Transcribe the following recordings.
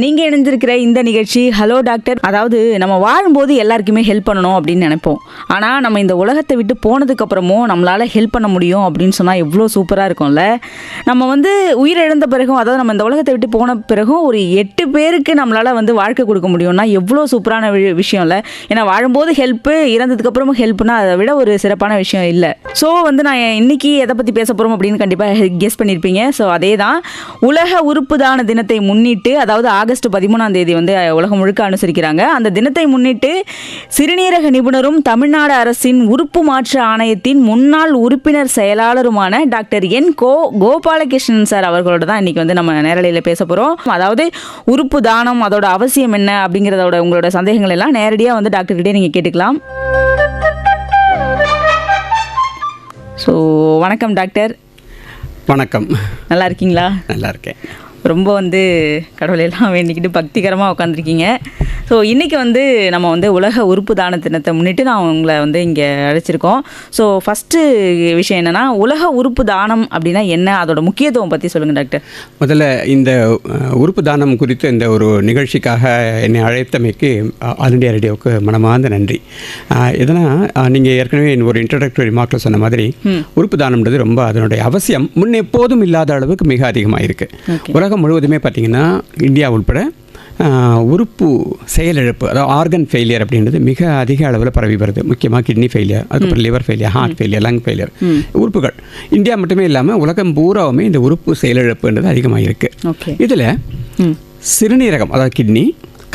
நீங்கள் இணைந்திருக்கிற இந்த நிகழ்ச்சி ஹலோ டாக்டர். அதாவது நம்ம வாழும்போது எல்லாருக்குமே ஹெல்ப் பண்ணணும் அப்படின்னு நினைப்போம். ஆனால் நம்ம இந்த உலகத்தை விட்டு போனதுக்கப்புறமும் நம்மளால் ஹெல்ப் பண்ண முடியும் அப்படின்னு சொன்னால் எவ்வளோ சூப்பராக இருக்கும்ல. நம்ம உயிரிழந்த பிறகும், அதாவது நம்ம இந்த உலகத்தை விட்டு போன பிறகும் ஒரு 8 பேருக்கு நம்மளால் வாழ்க்கை கொடுக்க முடியும்னா எவ்வளோ சூப்பரான விஷயம் இல்லை. ஏன்னா வாழும்போது ஹெல்ப்பு, இறந்ததுக்கப்புறமும் ஹெல்ப்னா அதை விட ஒரு சிறப்பான விஷயம் இல்லை. ஸோ நான் இன்னைக்கு எதை பற்றி பேச போகிறோம் அப்படின்னு கண்டிப்பாக கெஸ் பண்ணியிருப்பீங்க. ஸோ அதே தான், உலக உறுப்பு தான தினத்தை முன்னிட்டு, அதாவது ஆகஸ்ட் 13ஆம் தேதி உலகம் முழுக்க அனுசரிக்கிறாங்க. அந்த தினத்தை முன்னிட்டு சிறுநீரக நிபுணரும் தமிழ்நாடு அரசின் உறுப்பு மாற்று ஆணையத்தின் முன்னாள் உறுப்பினர் செயலாளருமான டாக்டர் என் கோபாலகிருஷ்ணன் சார் அவர்களோட தான் இன்னைக்கு நம்ம நேரலையில் பேச போகிறோம். அதாவது உறுப்பு தானம், அதோட அவசியம் என்ன அப்படிங்கிறதோட உங்களோட சந்தேகங்கள் எல்லாம் நேரடியாக டாக்டர் கிட்டே நீங்கள் கேட்டுக்கலாம். ஸோ வணக்கம் டாக்டர். வணக்கம். நல்லா இருக்கீங்களா? நல்லா இருக்கேன். ரொம்ப கடவுளையெல்லாம் வேண்டிக்கிட்டு பக்திகரமாக உட்காந்துருக்கீங்க. ஸோ இன்றைக்கி நம்ம உலக உறுப்பு தான தினத்தை முன்னிட்டு நான் உங்களை இங்கே அழைச்சிருக்கோம். ஸோ ஃபஸ்ட்டு விஷயம் என்னென்னா, உலக உறுப்பு தானம் அப்படின்னா என்ன, அதோட முக்கியத்துவம் பற்றி சொல்லுங்கள் டாக்டர். முதல்ல இந்த உறுப்பு தானம் குறித்து இந்த ஒரு நிகழ்ச்சிக்காக என்னை அழைத்தமைக்கு ஆல் இண்டியா ரேடியோவுக்கு மனமார்ந்த நன்றி. இதனால் நீங்கள் ஏற்கனவே ஒரு இன்ட்ரோடக்டரி ரிமார்க்கில் சொன்ன மாதிரி உறுப்பு தானம்ன்றது ரொம்ப அதனுடைய அவசியம் முன் எப்போதும் இல்லாத அளவுக்கு மிக அதிகமாக இருக்குது. உலகம் முழுவதுமே பார்த்திங்கன்னா, இந்தியா உட்பட உறுப்பு செயலிழப்பு, அதாவது ஆர்கன் ஃபெயிலியர் அப்படின்றது மிக அதிக அளவில் பரவி வருது. முக்கியமாக கிட்னி ஃபெயிலியர், அதுக்கப்புறம் liver failure, heart failure, lung failure, உறுப்புகள். இந்தியா மட்டுமே இல்லாமல் உலகம் பூராவுமே இந்த உறுப்பு செயலிழப்புன்றது அதிகமாக இருக்குது. இதில் சிறுநீரகம், அதாவது கிட்னி,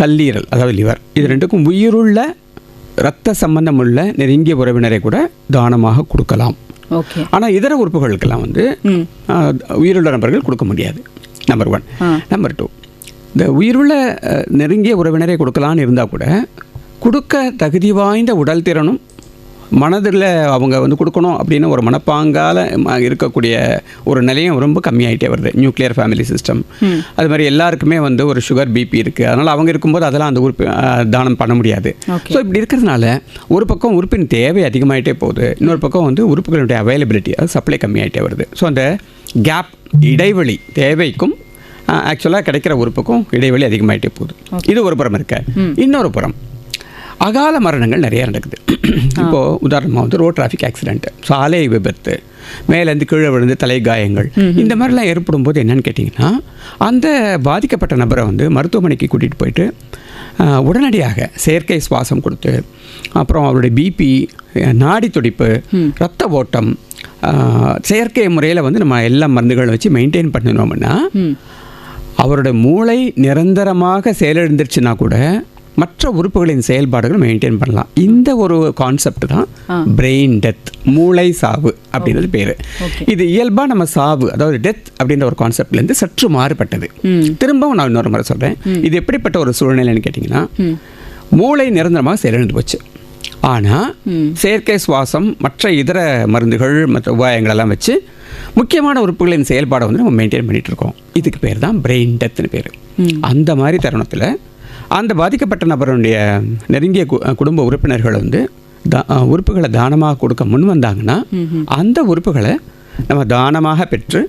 கல்லீரல், அதாவது லிவர், இது ரெண்டுக்கும் உயிருள்ள இரத்த சம்பந்தமுள்ள நெருங்கிய உறவினரை கூட தானமாக கொடுக்கலாம். ஆனால் இதர உறுப்புகளுக்கெல்லாம் உயிருள்ள நபர்கள் கொடுக்க முடியாது. நம்பர் 1. நம்பர் 2, இந்த உயிருள்ள நெருங்கிய உறவினரை கொடுக்கலான்னு இருந்தால் கூட கொடுக்க தகுதி வாய்ந்த உடல் திறனும் மனதில் அவங்க கொடுக்கணும் அப்படின்னு ஒரு மனப்பாங்கால் இருக்கக்கூடிய ஒரு நிலையம் ரொம்ப கம்மியாகிட்டே வருது. நியூக்ளியர் ஃபேமிலி சிஸ்டம், அது மாதிரி எல்லாருக்குமே ஒரு சுகர், பிபி இருக்குது. அதனால் அவங்க இருக்கும்போது அதெல்லாம் அந்த உறுப்பு தானம் பண்ண முடியாது. ஸோ இப்படி இருக்கிறதுனால ஒரு பக்கம் உறுப்பின் தேவை அதிகமாகிட்டே போகுது, இன்னொரு பக்கம் உறுப்புகளுடைய அவைலபிலிட்டி, அது சப்ளை கம்மியாகிட்டே வருது. ஸோ அந்த கேப், இடைவெளி, தேவைக்கும் ஆக்சுவலாக கிடைக்கிற உறுப்புக்கும் இடைவெளி அதிகமாகிட்டே போகுது. இது ஒரு புறம் இருக்க. இன்னொரு புறம் அகால மரணங்கள் நிறையா நடக்குது. இப்போது உதாரணமாக ரோட் டிராஃபிக் ஆக்சிடென்ட்டு, சாலை விபத்து, மேலேருந்து கீழே விழுந்து தலை காயங்கள், இந்த மாதிரிலாம் ஏற்படும் போது என்னென்னு கேட்டிங்கன்னா, அந்த பாதிக்கப்பட்ட நபரை மருத்துவமனைக்கு கூட்டிகிட்டு போயிட்டு உடனடியாக செயற்கை சுவாசம் கொடுத்து, அப்புறம் அவருடைய பிபி, நாடி துடிப்பு, இரத்த ஓட்டம், செயற்கை முறையில் நம்ம எல்லா மருந்துகளை வச்சு மெயின்டைன் பண்ணினோம்னா அவருடைய மூளை நிரந்தரமாக செயலிழந்துருச்சுன்னா கூட மற்ற உறுப்புகளின் செயல்பாடுகள் மெயின்டைன் பண்ணலாம். இந்த ஒரு கான்செப்ட் தான் பிரெயின் டெத், மூளை சாவு அப்படின்றது பேர். இது இயல்பாக நம்ம சாவு, அதாவது டெத் அப்படின்ற ஒரு கான்செப்ட்லேருந்து சற்று மாறுபட்டது. திரும்பவும் நான் இன்னொரு முறை சொல்கிறேன், இது எப்படிப்பட்ட ஒரு சூழ்நிலைன்னு கேட்டிங்கன்னா, மூளை நிரந்தரமாக செயலிழந்து போச்சு. ஆனால் செயற்கை சுவாசம், மற்ற இதர மருந்துகள், மற்ற உபாயங்களெல்லாம் வச்சு முக்கியமான உறுப்புகளின் செயல்பாடை நம்ம மெயின்டைன் பண்ணிகிட்டு இருக்கோம். இதுக்கு பேர் தான் பிரெயின் டெத்துன்னு பேர். அந்த மாதிரி தருணத்தில் அந்த பாதிக்கப்பட்ட நபருடைய நெருங்கிய குடும்ப உறுப்பினர்கள் உறுப்புகளை தானமாக கொடுக்க முன் வந்தாங்கன்னா அந்த உறுப்புகளை நம்ம தானமாக பெற்று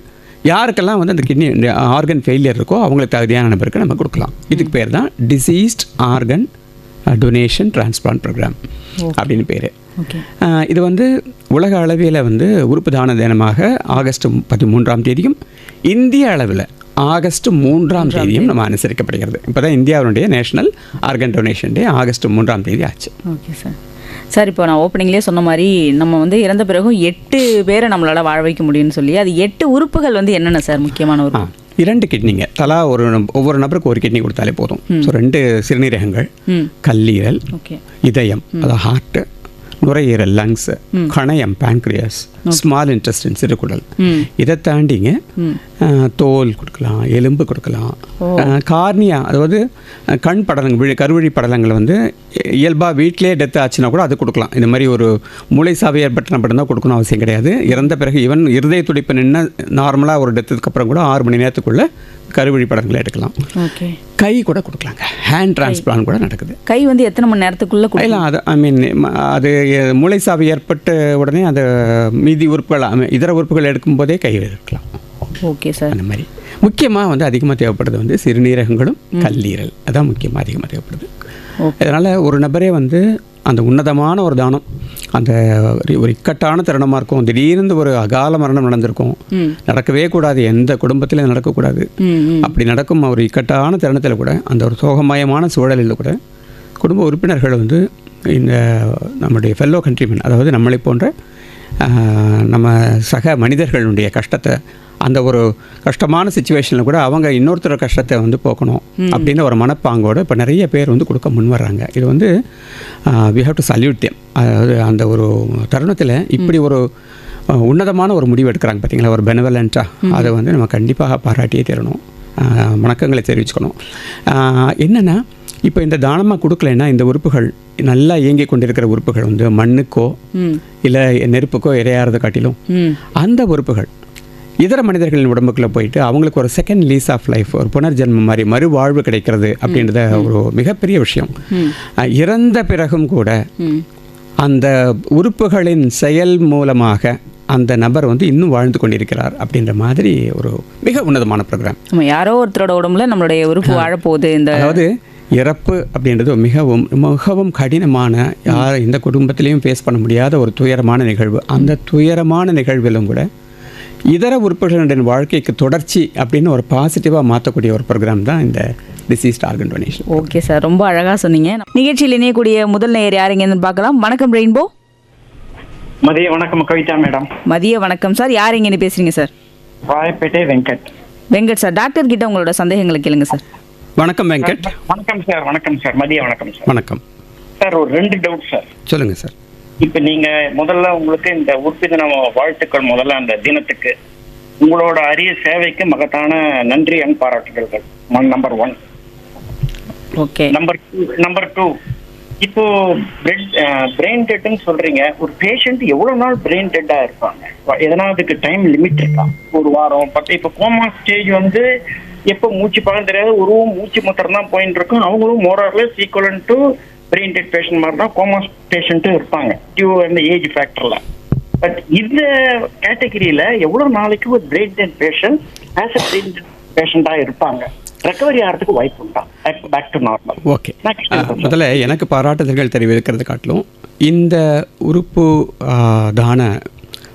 யாருக்கெல்லாம் அந்த கிட்னி ஆர்கன் ஃபெயிலியர் இருக்கோ அவங்களுக்கு தகுதியான நபருக்கு நம்ம கொடுக்கலாம். இதுக்கு பேர் தான் deceased organ donation transplant program அப்படின்னு பேர். இது உலக அளவில் உறுப்பு தான தினமாக ஆகஸ்ட் 13ஆம் தேதியும் இந்திய அளவில் ஆகஸ்ட் 3ஆம் தேதியும் நம்ம அனுசரிக்கப்படுகிறது. இப்போ தான் இந்தியாவுடைய நேஷனல் ஆர்கன் டொனேஷன் டே ஆகஸ்ட் 3ஆம் தேதி ஆச்சு. Okay sir. இப்போ நான் ஓப்பனிங்லேயே சொன்ன மாதிரி நம்ம இறந்த பிறகும் 8 பேரை நம்மளால் வாழ வைக்க முடியும்னு சொல்லி, அது 8 உறுப்புகள் என்னென்ன சார் முக்கியமான உறுப்பு? 2 கிட்னிங்க, தலா ஒவ்வொரு நபருக்கு ஒரு கிட்னி கொடுத்தாலே போதும். ஸோ 2 சிறுநீரகங்கள், கல்லீரல், இதயம், அதாவது ஹார்ட்டு, நுரையீரல், லங்ஸ், கணையம், பேங்க்ரியாஸ், ஸ்மால் இன்டெஸ்டைன், சிறுகுடல், இதை தாண்டிங்க தோல் கொடுக்கலாம், எலும்பு கொடுக்கலாம், கார்னியா, அதாவது கண் படலங்கள், கருவழி படலங்கள் இயல்பாக வீட்டிலே டெத் ஆச்சுன்னா கூட அது கொடுக்கலாம். இந்த மாதிரி ஒரு மூளை சாவு ஏற்பட்ட நபர் தான் கொடுக்கணும் அவசியம் கிடையாது. இறந்த பிறகு ஈவன் இருதய துடிப்பு நின்று நார்மலாக ஒரு டெத்துக்கு அப்புறம் கூட 6 மணி நேரத்துக்குள்ளே கருவழி படங்களை எடுக்கலாம். கை கூட கொடுக்கலாங்க, ஹேண்ட் டிரான்ஸ்பிளான்ட் கூட நடக்குது. கை எத்தனை மணி நேரத்துக்குள்ளே இல்லை, அது அது மூளை சாவு ஏற்பட்ட உடனே அந்த மீதி உறுப்புகள், இதர உறுப்புகள் எடுக்கும்போதே கை எடுக்கலாம். Okay sir. அந்த மாதிரி முக்கியமாக வந்து அதிகமாக தேவைப்படுறது வந்து சிறுநீரகங்களும் கல்லீரல், அதான் முக்கியமாக அதிகமாக தேவைப்படுது. அதனால் ஒரு நபரே வந்து அந்த உன்னதமான ஒரு தானம், அந்த ஒரு இக்கட்டான தருணமாக இருக்கும், திடீர்னு ஒரு அகால மரணம் நடந்திருக்கும், நடக்கவே கூடாது, எந்த குடும்பத்திலும் நடக்கக்கூடாது, அப்படி நடக்கும் ஒரு இக்கட்டான தருணத்தில் கூட, அந்த ஒரு சோகமயமான சூழலில் கூட குடும்ப உறுப்பினர்கள் வந்து இந்த நம்முடைய ஃபெல்லோ கண்ட்ரிமேன், அதாவது நம்மளை போன்ற நம்ம சக மனிதர்களுடைய கஷ்டத்தை, அந்த ஒரு கஷ்டமான சுச்சுவேஷனில் கூட அவங்க இன்னொருத்தர கஷ்டத்தை வந்து போக்கணும் அப்படின்னு ஒரு மனப்பாங்கோடு இப்போ நிறைய பேர் வந்து கொடுக்க முன் வர்றாங்க. இது வந்து we have to salute them. அதாவது அந்த ஒரு தருணத்தில் இப்படி ஒரு உன்னதமான ஒரு முடிவு எடுக்கிறாங்க பார்த்தீங்களா, ஒரு பெனவலண்ட்டாக, அதை வந்து நம்ம கண்டிப்பாக பாராட்டியே தரணும், வணக்கங்களை தெரிவிச்சுக்கணும். என்னென்னா இப்போ இந்த தானமாக கொடுக்கலைன்னா இந்த உறுப்புகள் நல்லா இயங்கி கொண்டிருக்கிற உறுப்புகள் வந்து மண்ணுக்கோ இல்லை நெருப்புக்கோ இரையாறதை காட்டிலும் அந்த உறுப்புகள் இதர மனிதர்களின் உடம்புக்குள்ளே போயிட்டு அவங்களுக்கு ஒரு செகண்ட் லீஸ் ஆஃப் லைஃப், ஒரு புனர்ஜென்மம் மாதிரி மறுவாழ்வு கிடைக்கிறது அப்படின்றத ஒரு மிகப்பெரிய விஷயம். இறந்த பிறகும் கூட அந்த உறுப்புகளின் செயல் மூலமாக அந்த நபர் வந்து இன்னும் வாழ்ந்து கொண்டிருக்கிறார் அப்படின்ற மாதிரி ஒரு மிக உன்னதமான ப்ரோக்ராம். நம்ம யாரோ ஒருத்தரோட உடம்புல நம்மளுடைய உறுப்பு வாழப்போகுது. அதாவது இறப்பு அப்படின்றது மிகவும் மிகவும் கடினமான, யார் இந்த குடும்பத்திலையும் ஃபேஸ் பண்ண முடியாத ஒரு துயரமான நிகழ்வு. அந்த துயரமான நிகழ்விலும் கூட இதர உறுப்புகளுடைய வாழ்க்கைக்கு தொடர்ச்சி அப்படின்னு ஒரு பாசிட்டிவாக மாற்றக்கூடிய ஒரு ப்ரோக்ராம் தான் இந்த deceased organ donation. Okay sir, ரொம்ப அழகாக சொன்னீங்க. நிகழ்ச்சியில் இணையக்கூடிய முதல் நேயர் யாருங்கன்னு பார்க்கலாம். வணக்கம் ரெயின்போ. மதிய வணக்கம் கவிதா மேடம். மதிய வணக்கம் சார், யார் எங்கன்னு பேசுறீங்க sir? Royapettah Venkat. Venkat sir, doctor கிட்ட உங்களோட சந்தேகங்களை கேளுங்க சார். வணக்கம் வெங்கட். வணக்கம் சார். வணக்கம் சார். மதிய வணக்கம் சார். வணக்கம் சார். ஒரு 2 டவுட் சார். சொல்லுங்கள் சார். இப்போ நீங்கள் முதல்ல உங்களுக்கு இந்த உறுப்பு தின வாழ்த்துக்கள், முதல்ல அந்த தினத்துக்கு உங்களோட அரிய சேவைக்கு மகத்தான நன்றி அண்ட் பாராட்டுகள். நம்பர் 1. ஓகே. நம்பர் 2, இப்போ பிரெயின் டெட்னு சொல்றீங்க. ஒரு பேஷண்ட் எவ்வளவு நாள் பிரெயின் டெட்டா இருப்பாங்க? எதனா அதுக்கு டைம் லிமிட் இருக்கா? 1 வாரம் 10? இப்போ கோமா ஸ்டேஜ் வந்து எப்போ மூச்சு பழம் தெரியாது, உருவம் மூச்சு மாத்திரம் தான் போயிட்டு இருக்கும். அவங்களும் more or less equivalent to brain dead patient மாதிரி தான் கோமா பேஷண்ட்டும் இருப்பாங்க டியூ அந்த ஏஜ் ஃபேக்டர்ல. பட் இந்த கேட்டகரியில எவ்வளவு நாளைக்கு ஒரு brain dead patient as a brain dead பேஷண்டா இருப்பாங்க? ரெக்கவரி ஆகிறதுக்கு வாய்ப்பு உண்டா? Back to normal. ஓகே. முதல்ல எனக்கு பாராட்டுதல்கள் தெரிவிக்கிறது காட்டிலும் இந்த உறுப்பு தான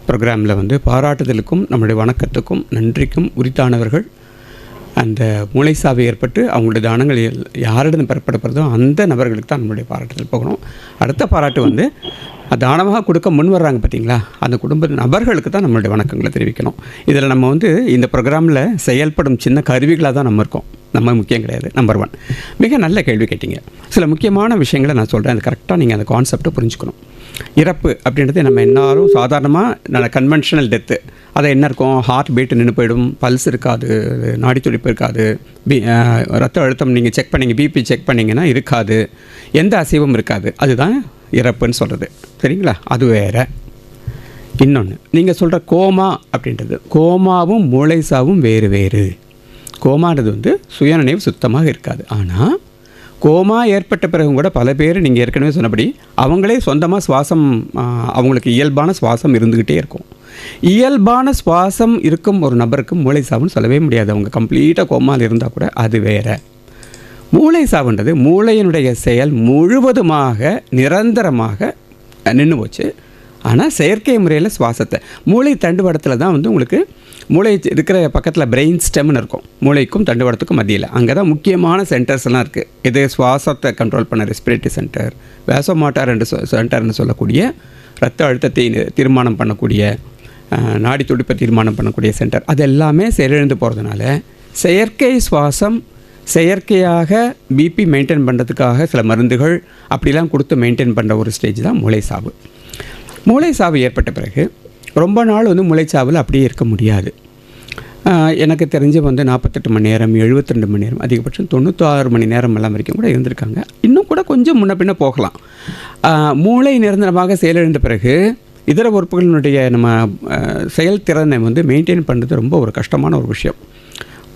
ப்ரோக்ராமில் வந்து பாராட்டுதலுக்கும் நம்மளுடைய வணக்கத்துக்கும் நன்றிக்கும் உரித்தானவர்கள் அந்த மூளைசாவை ஏற்பட்டு அவங்களுடைய தானங்கள் யாரிடம் பெறப்படுறதோ அந்த நபர்களுக்கு தான் நம்மளுடைய பாராட்டுதல் போகணும். அடுத்த பாராட்டு வந்து தானமாக கொடுக்க முன் வர்றாங்க பார்த்தீங்களா, அந்த குடும்ப நபர்களுக்கு தான் நம்மளுடைய வணக்கங்களை தெரிவிக்கணும். இதில் நம்ம வந்து இந்த ப்ரோக்ராமில் செயல்படும் சின்ன கருவிகளாக தான் நம்ம இருக்கோம், நம்ம முக்கியம் கிடையாது. நம்பர் 1. மிக நல்ல கேள்வி கேட்டீங்க. சில முக்கியமான விஷயங்களை நான் சொல்கிறேன், அது கரெக்டாக நீங்கள் அந்த கான்செப்டை புரிஞ்சுக்கணும். இறப்பு அப்படின்றது நம்ம எல்லாரும் சாதாரணமாக கன்வென்ஷனல் டெத்து, அதை என்ன இருக்கும், ஹார்ட் பீட் நின்று போயிடும், பல்ஸ் இருக்காது, நாடி துடிப்பு இருக்காது, ரத்த அழுத்தம் நீங்கள் செக் பண்ணிங்க, பிபி செக் பண்ணிங்கன்னா இருக்காது, எந்த அசைவும் இருக்காது, அதுதான் இறப்புன்னு சொல்கிறது. சரிங்களா? அது வேறு. இன்னொன்று நீங்கள் சொல்கிற கோமா அப்படின்றது, கோமாவும் மூளைசாவும் வேறு வேறு. கோமான்றது வந்து சுயநினைவு சுத்தமாக இருக்காது. ஆனால் கோமா ஏற்பட்ட பிறகும் கூட பல பேர் நீங்கள் ஏற்கனவே சொன்னபடி அவங்களே சொந்தமாக சுவாசம், அவங்களுக்கு இயல்பான சுவாசம் இருந்துக்கிட்டே இருக்கும். இயல்பான சுவாசம் இருக்கும் ஒரு நபருக்கு மூளை சாவுன்னு சொல்லவே முடியாது. அவங்க கம்ப்ளீட்டாக கோமாவில் இருந்தால் கூட அது வேறு. மூளை சாவுன்றது மூளையினுடைய செயல் முழுவதுமாக நிரந்தரமாக நின்று போச்சு. ஆனால் செயற்கை முறையில் சுவாசத்தை மூளை தண்டுவடத்தில் தான் வந்து உங்களுக்கு மூளை இருக்கிற பக்கத்தில் பிரெயின் ஸ்டெம்னு இருக்கும், மூளைக்கும் தண்டுவடத்துக்கும் மத்தியில். அங்கே தான் முக்கியமான சென்டர்ஸ்லாம் இருக்குது. இது சுவாசத்தை கண்ட்ரோல் பண்ண ரெஸ்பிரேட்டரி சென்டர், வேசோமோட்டார் என்று சென்டர்னு சொல்லக்கூடிய ரத்த அழுத்தத்தை தீர்மானம் பண்ணக்கூடிய, நாடி துடிப்பை தீர்மானம் பண்ணக்கூடிய சென்டர், அது எல்லாமே செயலிழந்து போகிறதுனால செயற்கை சுவாசம், செயற்கையாக பிபி மெயின்டைன் பண்ணுறதுக்காக சில மருந்துகள் அப்படிலாம் கொடுத்து மெயின்டைன் பண்ணுற ஒரு ஸ்டேஜ் தான் மூளைசாவு. மூளைசாவு ஏற்பட்ட பிறகு ரொம்ப நாள் வந்து மூளைச்சாவில் அப்படியே இருக்க முடியாது. எனக்கு தெரிஞ்சு வந்து 48 மணி நேரம், 72 மணி நேரம், அதிகபட்சம் 96 மணி நேரம் எல்லாம் வரைக்கும் கூட இருந்திருக்காங்க. இன்னும் கூட கொஞ்சம் முன்ன பின்ன போகலாம். மூளை நிரந்தரமாக செயலிழந்த பிறகு இதர உறுப்புகளினுடைய நம்ம செயல்திறனை வந்து மெயின்டைன் பண்ணுறது ரொம்ப ஒரு கஷ்டமான ஒரு விஷயம்.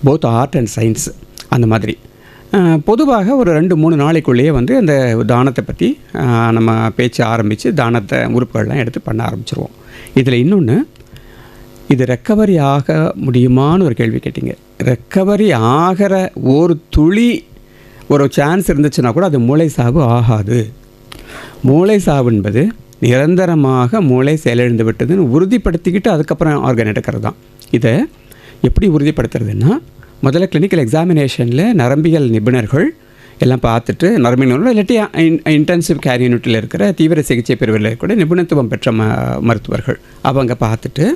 போத் ஆர்ட் அண்ட் சயின்ஸ் அந்த மாதிரி. பொதுவாக ஒரு 2-3 நாளைக்குள்ளேயே வந்து அந்த தானத்தை பற்றி நம்ம பேச்சு ஆரம்பித்து தானத்தை உறுப்புகள்லாம் எடுத்து பண்ண ஆரம்பிச்சிருவோம். இதில் இன்னொன்று, இது ரெக்கவரி ஆக முடியுமான்னு ஒரு கேள்வி கேட்டிங்க. ரெக்கவரி ஆகிற ஒரு துளி ஒரு சான்ஸ் இருந்துச்சுன்னா கூட அது மூளை சாவு ஆகாது. மூளை சாவு என்பது நிரந்தரமாக மூளை செயலிழந்து விட்டதுன்னு உறுதிப்படுத்திக்கிட்டு அதுக்கப்புறம் ஆர்கன் எடுக்கிறது தான். இதை எப்படி உறுதிப்படுத்துறதுன்னா, முதல்ல கிளினிக்கல் எக்ஸாமினேஷனில் நரம்பியல் நிபுணர்கள் எல்லாம் பார்த்துட்டு, நரம்பியல் இல்லாட்டி இன்டென்சிவ் கேர் யூனிட்டில் இருக்கிற தீவிர சிகிச்சை பிரிவில் கூட நிபுணத்துவம் பெற்ற மருத்துவர்கள் அவங்க பார்த்துட்டு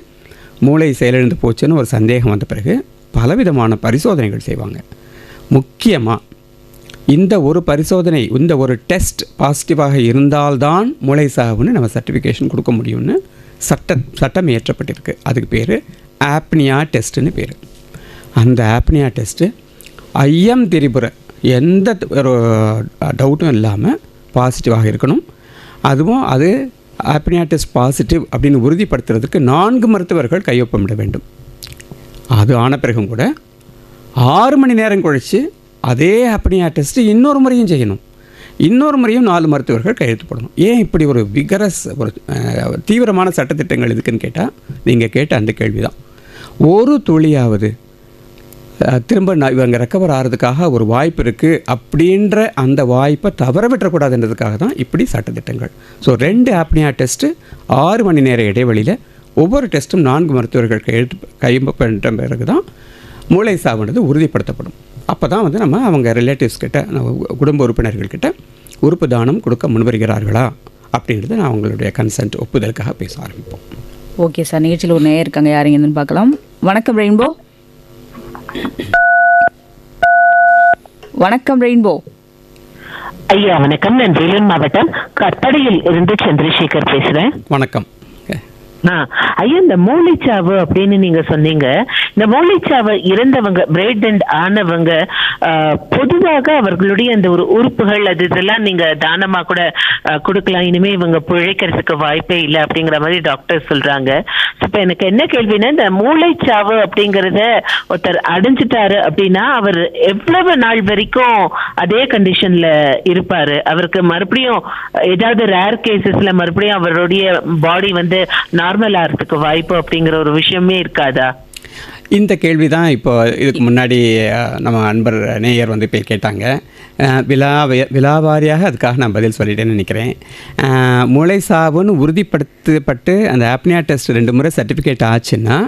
மூளை செயலிழந்து போச்சுன்னு ஒரு சந்தேகம் வந்த பிறகு பலவிதமான பரிசோதனைகள் செய்வாங்க. முக்கியமாக இந்த ஒரு பரிசோதனை, இந்த ஒரு டெஸ்ட் பாசிட்டிவாக இருந்தால்தான் மூளை சாவுன்னு நம்ம சர்டிஃபிகேஷன் கொடுக்க முடியும்னு சட்டம் இயற்றப்பட்டிருக்கு. அதுக்கு பேர் ஆப்னியா டெஸ்ட்டுன்னு பேர். அந்த ஆப்னியா டெஸ்ட்டு ஐயம் திரிபுர எந்த ஒரு டவுட்டும் இல்லாமல் பாசிட்டிவாக இருக்கணும். அதுவும் அது ஆப்னியா டெஸ்ட் பாசிட்டிவ் அப்படின்னு உறுதிப்படுத்துறதுக்கு 4 மருத்துவர்கள் கையொப்பமிட வேண்டும். அது ஆன பிறகும் கூட 6 மணி நேரம் கழித்து அதே ஆப்னியா டெஸ்ட்டு இன்னொரு முறையும் செய்யணும். இன்னொரு முறையும் 4 மருத்துவர்கள் கையெழுத்து போடணும். ஏன் இப்படி ஒரு விகரஸ் ஒரு தீவிரமான சட்டத்திட்டங்கள் எதுக்குன்னு கேட்டால், நீங்கள் கேட்ட அந்த கேள்வி தான். ஒரு துளியாவது திரும்ப இவங்க ரெக்கவர் ஆகிறதுக்காக ஒரு வாய்ப்பு இருக்குது அப்படின்ற அந்த வாய்ப்பை தவற விட்டுறக்கூடாதுன்றதுக்காக தான் இப்படி சட்டத்திட்டங்கள். ஸோ 2 ஆப்னியா டெஸ்ட்டு 6 மணி நேர இடைவெளியில் ஒவ்வொரு டெஸ்ட்டும் 4 மருத்துவர்கள் கையொப்பமிட்ட பிறகு தான் மூளை சாவுன்றது உறுதிப்படுத்தப்படும். அப்போ தான் நம்ம அவங்க ரிலேட்டிவ்ஸ் கிட்ட, குடும்ப உறுப்பினர்கள்கிட்ட உறுப்பு தானம் கொடுக்க முன்வருகிறார்களா அப்படின்றது நான் அவங்களுடைய கன்சென்ட் ஒப்புதலுக்காக பேச ஆரம்பிப்போம். ஓகே சார், நிகழ்ச்சியில் ஒரு நேயர் இருக்காங்க, யாருங்கன்னு பார்க்கலாம். வணக்கம் ரெயின்போ. வணக்கம் ரெயின்போ. ஐயா வணக்கம். நான் வேலூர் மாவட்டம் கட்டடையில் இருந்து சந்திரசேகர் பேசுறேன். வணக்கம். ஐயா, இந்த மூளைச்சாவு அப்படின்னு நீங்க சொன்னீங்க. இந்த மூளைச்சாவு இறந்தவங்க, பிரெயின் டெட் ஆனவங்க பொதுவாக அவர்களுடைய அந்த ஒரு உறுப்புகள் அது இதெல்லாம் நீங்க தானமா கூட கொடுக்கலாம், இனிமே இவங்க பிழைக்கிறதுக்கு வாய்ப்பே இல்லை அப்படிங்கிற மாதிரி டாக்டர் சொல்றாங்க. இப்ப எனக்கு என்ன கேள்வின்னா, இந்த மூளைச்சாவு அப்படிங்கறத ஒருத்தர் அடைஞ்சிட்டாரு அப்படின்னா அவர் எவ்வளவு நாள் வரைக்கும் அதே கண்டிஷன்ல இருப்பாரு? அவருக்கு மறுபடியும் ஏதாவது ரேர் கேசஸ்ல மறுபடியும் அவருடைய பாடி வந்து நார்மல் ஆகிறதுக்கு வாய்ப்பு அப்படிங்கிற ஒரு விஷயமே இருக்காதா? இந்த கேள்வி தான் இப்போ இதுக்கு முன்னாடி நம்ம அன்பர் நேயர் வந்து இப்போ கேட்டாங்க. விலாவாரியாக அதுக்காக நான் பதில் சொல்லிட்டேன்னு நினைக்கிறேன். மூளை சாவுன்னு உறுதிப்படுத்தப்பட்டு அந்த ஆப்னியா டெஸ்ட் 2 முறை சர்டிஃபிகேட் ஆச்சுன்னா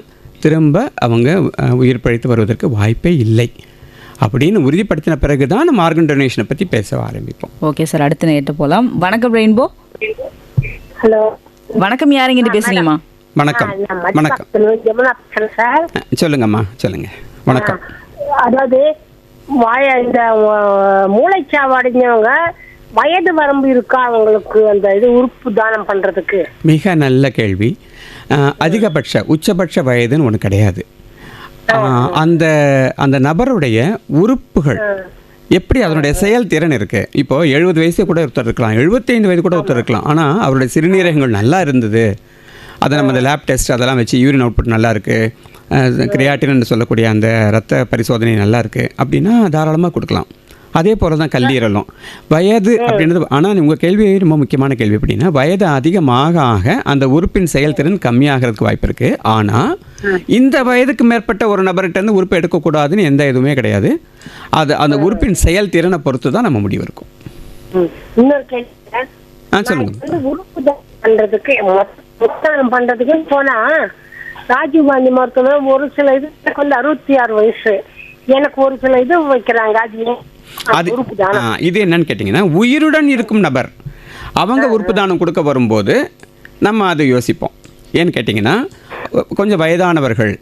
திரும்ப அவங்க உயிர் பிழைத்து வருவதற்கு வாய்ப்பே இல்லை அப்படின்னு உறுதிப்படுத்தின பிறகு தான் நம்ம ஆர்கன் டொனேஷனை பற்றி பேச ஆரம்பிப்போம். ஓகே சார், அடுத்த நேரத்தை போகலாம். வணக்கம் ரெயின்போ. ஹலோ வணக்கம், யாருங்கிட்ட பேசுறீங்கம்மா? வணக்கம். வணக்கம், சொல்லுங்கம்மா, சொல்லுங்க. வணக்கம். அதாவது இந்த மூளைச்சாவு அடைஞ்சவங்க வயது வரம்பு இருக்கா அவங்களுக்கு அந்த இது உறுப்பு தானம் பண்றதுக்கு? மிக நல்ல கேள்வி. அதிகபட்ச உச்சபட்ச வயதுன்னு ஒன்று கிடையாது. அந்த அந்த நபருடைய உறுப்புகள் எப்படி அதனுடைய செயல்திறன் இருக்குது. இப்போது 70 வயசு கூட ஒருத்தர் இருக்கலாம், 75 வயது கூட ஒருத்தர் இருக்கலாம். ஆனால் அவருடைய சிறுநீரகங்கள் நல்லா இருந்தது, அதை நம்ம அந்த லேப் டெஸ்ட் அதெல்லாம் வச்சு யூரின் அவுட்புட் நல்லா இருக்குது, கிரியாட்டின்னு சொல்லக்கூடிய அந்த ரத்த பரிசோதனை நல்லா இருக்குது அப்படின்னா தாராளமாக கொடுக்கலாம். அதே போல் தான் கல்லீரலும் வயது அப்படின்றது. ஆனால் உங்கள் கேள்வி ரொம்ப முக்கியமான கேள்வி. அப்படின்னா வயது அதிகமாக ஆக அந்த உறுப்பின் செயல்திறன் கம்மியாகிறதுக்கு வாய்ப்பு இருக்குது. ஆனால் இந்த வயதுக்கு மேற்பட்ட ஒரு நபர்கிட்ட உறுப்பு எடுக்கக்கூடாதுன்னு எந்த இதுவுமே கிடையாது. அது அந்த உறுப்பின் செயல்திறனை பொறுத்து தான் நம்ம முடிவு இருக்கும். சொல்லுங்க. உறுப்பு தானம் பண்றதுக்கு போனா ராஜீவ்காந்தி மருத்துவம் ஒரு சில இது வந்து 66 வயசு, எனக்கு ஒரு சில இது வைக்கிறாங்க. இது என்னன்னு கேட்டிங்கன்னா, உயிருடன் இருக்கும் நபர் அவங்க உறுப்பு தானம் கொடுக்க வரும்போது நம்ம அதை யோசிப்போம். ஏன்னு கேட்டிங்கன்னா, கொஞ்சம் வயதானவர்கள்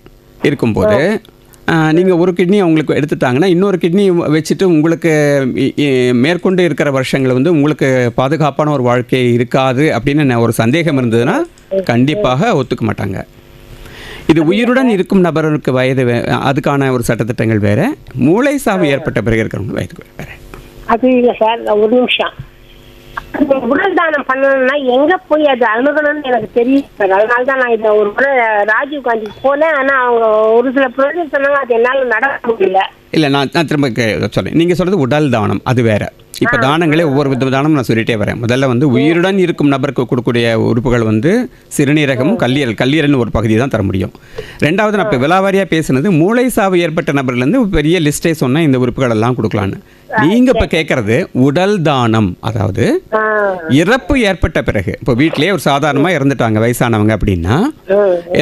இருக்கும்போது நீங்கள் ஒரு கிட்னி அவங்களுக்கு எடுத்துட்டாங்கன்னா இன்னொரு கிட்னி வச்சுட்டு உங்களுக்கு மேற்கொண்டு இருக்கிற வருஷங்கள் வந்து உங்களுக்கு பாதுகாப்பான ஒரு வாழ்க்கை இருக்காது அப்படின்னு ஒரு சந்தேகம் இருந்ததுன்னா கண்டிப்பாக ஒத்துக்க மாட்டாங்க. இது உயிருடன் இருக்கும் நபருக்கு வயது அதுக்கான ஒரு சட்டத்திட்டங்கள் வேறு, மூளை சாவு ஏற்பட்ட பிறகு இருக்கிறவங்க வயதுக்கு வேறு. அது இல்லை சார், ஒரு நிமிஷம். உடல் தானம் பண்ணணும்னா எங்க போய் அது அணுகணும்னு எனக்கு தெரியும் சார். அதனால தான் நான் இதை ஒரு முறை ராஜீவ்காந்திக்கு போனேன். ஆனால் அவங்க ஒரு சில ப்ரொசீஜர் சொன்னாங்க, அது என்னால் நடக்க முடியல. இல்லை நான் திரும்ப சொல்கிறேன். நீங்கள் சொல்கிறது உடல் தானம், அது வேற. இப்போ தானங்களே ஒவ்வொரு வித தானம் நான் சொல்லிட்டே வரேன். முதல்ல வந்து உயிருடன் இருக்கும் நபருக்கு கொடுக்கக்கூடிய உறுப்புகள் வந்து சிறுநீரகமும் கல்லீரல்னு ஒரு பகுதி தான் தர முடியும். ரெண்டாவது நான் இப்போ விலாவாரியாக பேசுனது மூளை சாவு ஏற்பட்ட நபர்லேருந்து பெரிய லிஸ்ட்டே சொன்னால் இந்த உறுப்புகள் எல்லாம் கொடுக்கலான்னு. நீங்கள் இப்போ கேட்குறது உடல் தானம், அதாவது இறப்பு ஏற்பட்ட பிறகு. இப்போ வீட்டிலேயே ஒரு சாதாரணமாக இறந்துட்டாங்க வயசானவங்க அப்படின்னா,